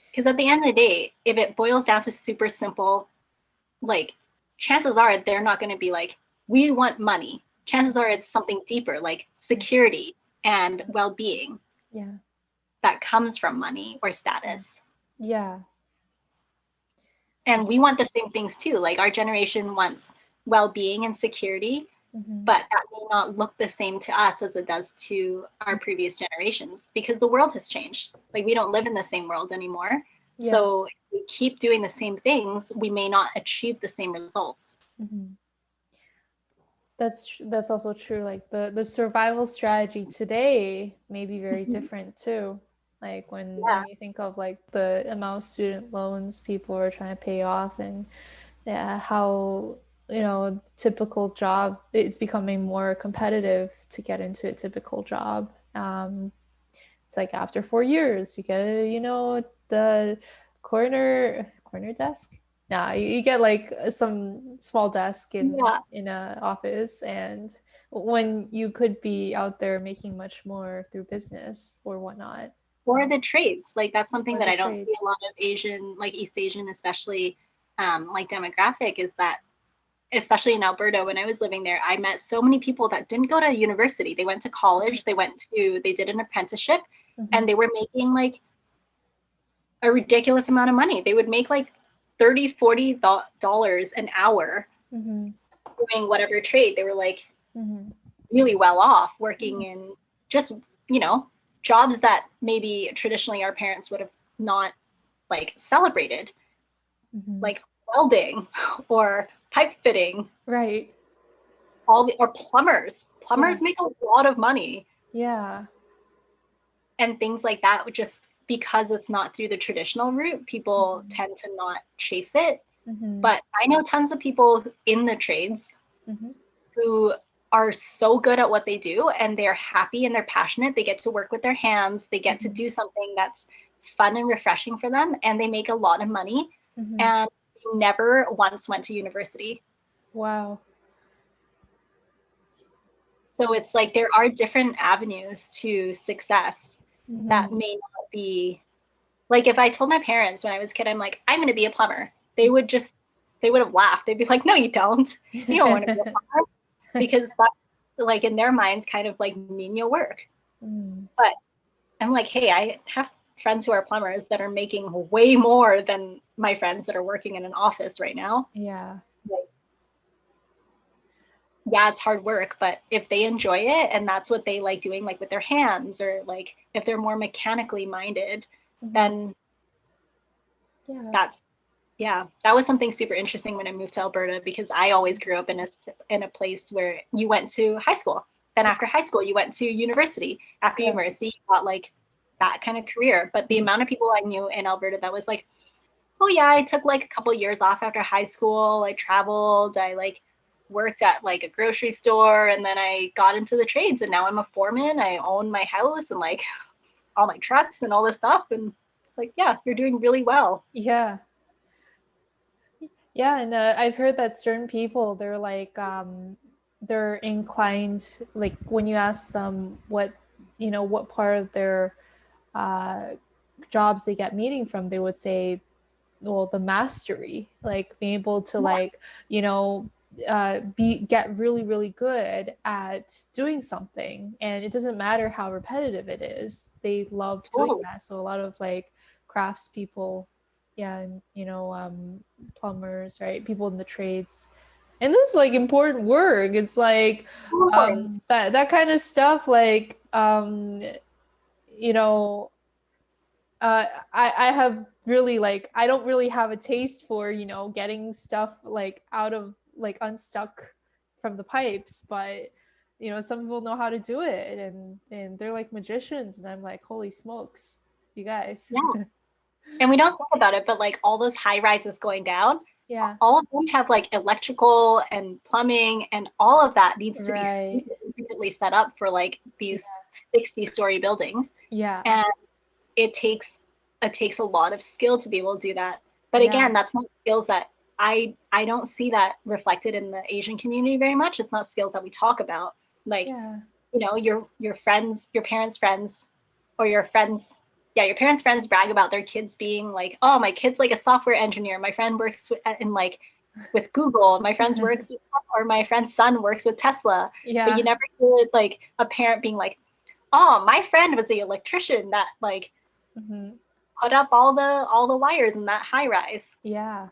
Because at the end of the day, if it boils down to super simple, like, chances are they're not going to be like, we want money. Chances are it's something deeper, like yeah, security and well-being, yeah, that comes from money or status. yeah, And we want the same things too. Like our generation wants well-being and security, mm-hmm. but that may not look the same to us as it does to our previous generations, because the world has changed. Like we don't live in the same world anymore. Yeah. So if we keep doing the same things, we may not achieve the same results. Mm-hmm. That's also true. Like the survival strategy today may be very different too. Like when Yeah, you think of like the amount of student loans people are trying to pay off, and yeah, how typical job, it's becoming more competitive to get into a typical job. It's like after 4 years you get the corner desk. Nah, you get like some small desk Yeah. in a office, and when you could be out there making much more through business or whatnot. Or the trades. Like that's something Or that the I don't see a trades. lot of Asian, like East Asian, especially like demographic, is that especially in Alberta, when I was living there, I met so many people that didn't go to university. They went to college, they did an apprenticeship, Mm-hmm. and they were making like a ridiculous amount of money. They would make like 30, $40 an hour Mm-hmm. doing whatever trade. They were like Mm-hmm. really well off working in just, you know, jobs that maybe traditionally our parents would have not like celebrated, Mm-hmm. like welding or pipe fitting, Right. or plumbers. Yeah. Plumbers make a lot of money Yeah. and things like that. Just because it's not through the traditional route, people Mm-hmm. tend to not chase it. Mm-hmm. But I know tons of people in the trades Mm-hmm. who are so good at what they do and they're happy and they're passionate. They get to work with their hands, they get to Mm-hmm. do something that's fun and refreshing for them, and they make a lot of money. Mm-hmm. And they never once went to university. Wow. So it's like there are different avenues to success that Mm-hmm. may not be like if I told my parents when I was a kid, I'm like, I'm going to be a plumber. They would have laughed. They'd be like, no, you don't. You don't want to be a plumber, because that's like in their minds kind of like menial work. Mm. But I'm like, hey, I have friends who are plumbers that are making way more than my friends that are working in an office right now. Yeah. Like, yeah, it's hard work, but if they enjoy it and that's what they like doing, like with their hands, or like if they're more mechanically minded, Mm-hmm. then Yeah. that's, yeah, that was something super interesting when I moved to Alberta, because I always grew up in a place where you went to high school. Then after high school, you went to university. After Yeah. university, you got like that kind of career. But the Mm-hmm. amount of people I knew in Alberta that was like, oh yeah, I took like a couple of years off after high school. I traveled. I like worked at like a grocery store, and then I got into the trades, and now I'm a foreman. I own my house and like all my trucks and all this stuff. And it's like, yeah, you're doing really well. Yeah. Yeah, and I've heard that certain people they're like they're inclined like when you ask them what what part of their uh jobs they get meaning from, they would say, well, the mastery, like being able to Yeah, like be get really really good at doing something, and it doesn't matter how repetitive it is, they love doing totally. that. So a lot of like crafts people, yeah, and plumbers, right, people in the trades, and this is like important work. It's like Totally. that kind of stuff, like you know I have really like I don't really have a taste for getting stuff like out of like unstuck from the pipes, but some people know how to do it, and they're like magicians, and I'm like, holy smokes, you guys. Yeah. And we don't think about it, but like all those high rises going down, Yeah, all of them have like electrical and plumbing, and all of that needs to be right. super intricately set up for like Yeah, these 60-story buildings. yeah, And it takes a lot of skill to be able to do that. But yeah, again, that's not skills that I don't see that reflected in the Asian community very much. It's not skills that we talk about. Like, yeah. your friends, your parents' friends, or your friends, yeah, your parents' friends brag about their kids being like, oh, my kid's like a software engineer. My friend works in like with Google. My friend's works with, or my friend's son works with Tesla. But you Yeah. never hear like a parent being like, oh, my friend was the electrician that like Hmm. put up all the wires in that high rise. Yeah.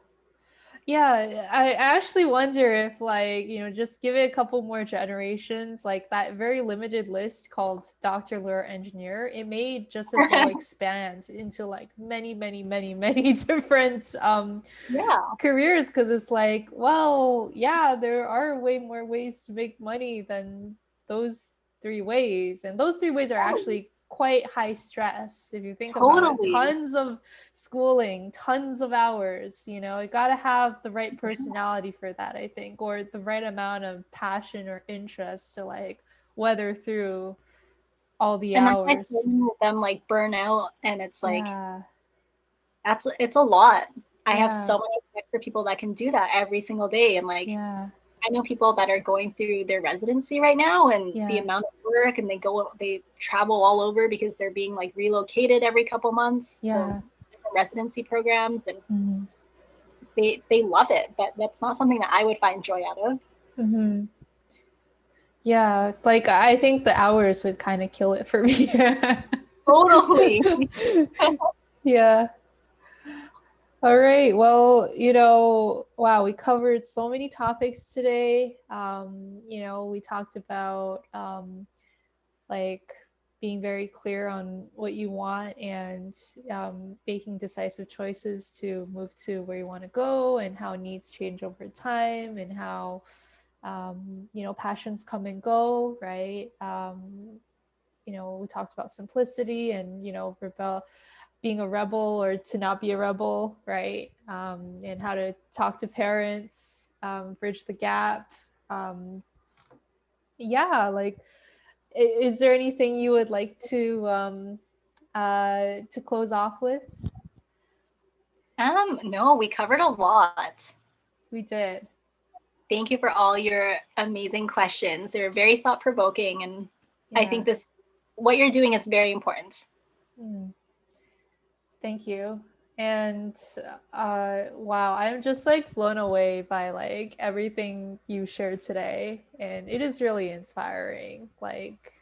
Yeah, I actually wonder if, like, just give it a couple more generations, like that very limited list called Dr. Lure Engineer, it may just as well expand into like many, many, many, many different Yeah, careers, because it's like, well, yeah, there are way more ways to make money than those three ways. And those three ways are actually quite high stress if you think about it. totally. Tons of schooling, tons of hours, you got to have the right personality for that, I think, or the right amount of passion or interest to like weather through all the And like I said, hours. with them like burn out, and it's like Yeah. it's a lot. I have Yeah. so many for people that can do that every single day. And like, Yeah. I know people that are going through their residency right now, and the Yeah. amount of work, and they travel all over because they're being like relocated every couple months to Yeah. different residency programs, and Mm-hmm. they love it. But that's not something that I would find joy out of. Mm-hmm. Yeah, like I think the hours would kind of kill it for me. Totally. Yeah. All right. Well, wow, we covered so many topics today. We talked about like being very clear on what you want and making decisive choices to move to where you want to go and how needs change over time and how passions come and go, right? We talked about simplicity and being a rebel or to not be a rebel, right? And how to talk to parents, bridge the gap. Yeah, like, is there anything you would like to close off with? No, we covered a lot. We did. Thank you for all your amazing questions. They're very thought provoking, and I Yeah. think what you're doing is very important. Mm. Thank you. And wow, I'm just like blown away by like everything you shared today, and it is really inspiring. Like,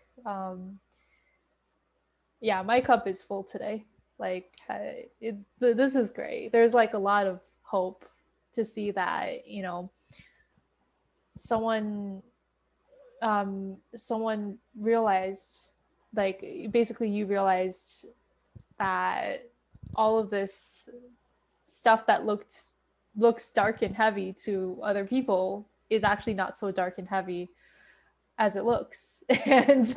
yeah, my cup is full today. Like, this is great. There's like a lot of hope to see that someone someone realized, like, basically you realized that all of this stuff that looks dark and heavy to other people is actually not so dark and heavy as it looks. And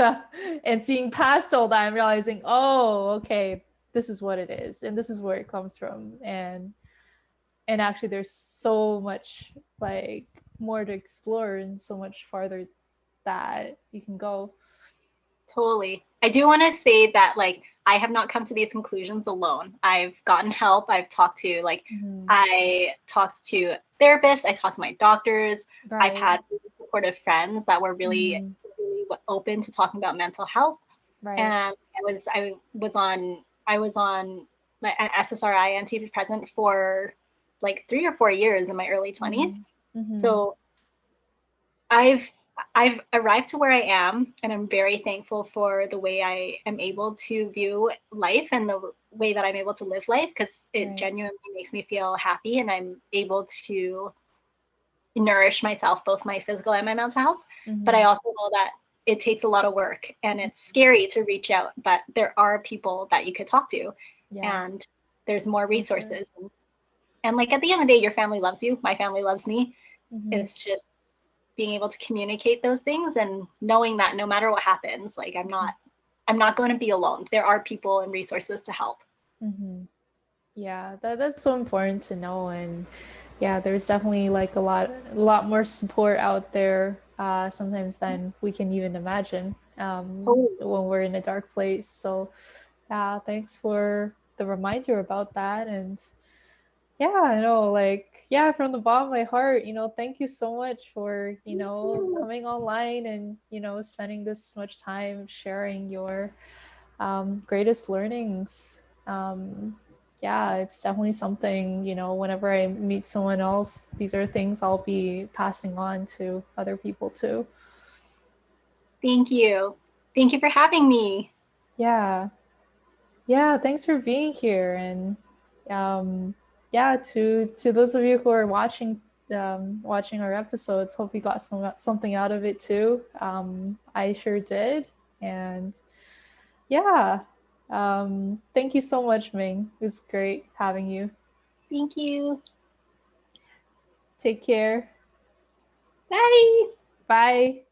seeing past all that and realizing, oh, okay, this is what it is and this is where it comes from. And actually there's so much like more to explore and so much farther that you can go. Totally. I do want to say that like I have not come to these conclusions alone. I've gotten help. Mm-hmm. I talked to therapists, I talked to my doctors. I've Right. had really supportive friends that were really, Mm-hmm. really open to talking about mental health. Right. And I was on like an SSRI antidepressant for like 3 or 4 years in my early 20s. Mm-hmm. Mm-hmm. So I've I've arrived to where I am, and I'm very thankful for the way I am able to view life and the way that I'm able to live life, because it Right. genuinely makes me feel happy, and I'm able to nourish myself, both my physical and my mental health. But I Mm-hmm. also know that it takes a lot of work, and it's scary to reach out, but there are people that you could talk to, Yeah, and there's more for sure. resources. And like at the end of the day, your family loves you. My family loves me. Mm-hmm. It's just being able to communicate those things and knowing that no matter what happens, like I'm not going to be alone. There are people and resources to help. Mm-hmm. Yeah, that's so important to know. And yeah, there's definitely like a lot more support out there sometimes than we can even imagine Totally. when we're in a dark place. So yeah, thanks for the reminder about that. And yeah, I know, like, yeah, from the bottom of my heart, thank you so much for, coming online and, spending this much time sharing your greatest learnings. Yeah, it's definitely something, whenever I meet someone else, these are things I'll be passing on to other people too. Thank you. Thank you for having me. Yeah. Yeah, thanks for being here. And um, yeah, to those of you who are watching our episodes, hope you got something out of it too. I sure did. And yeah, thank you so much, Ming. It was great having you. Thank you. Take care. Bye. Bye.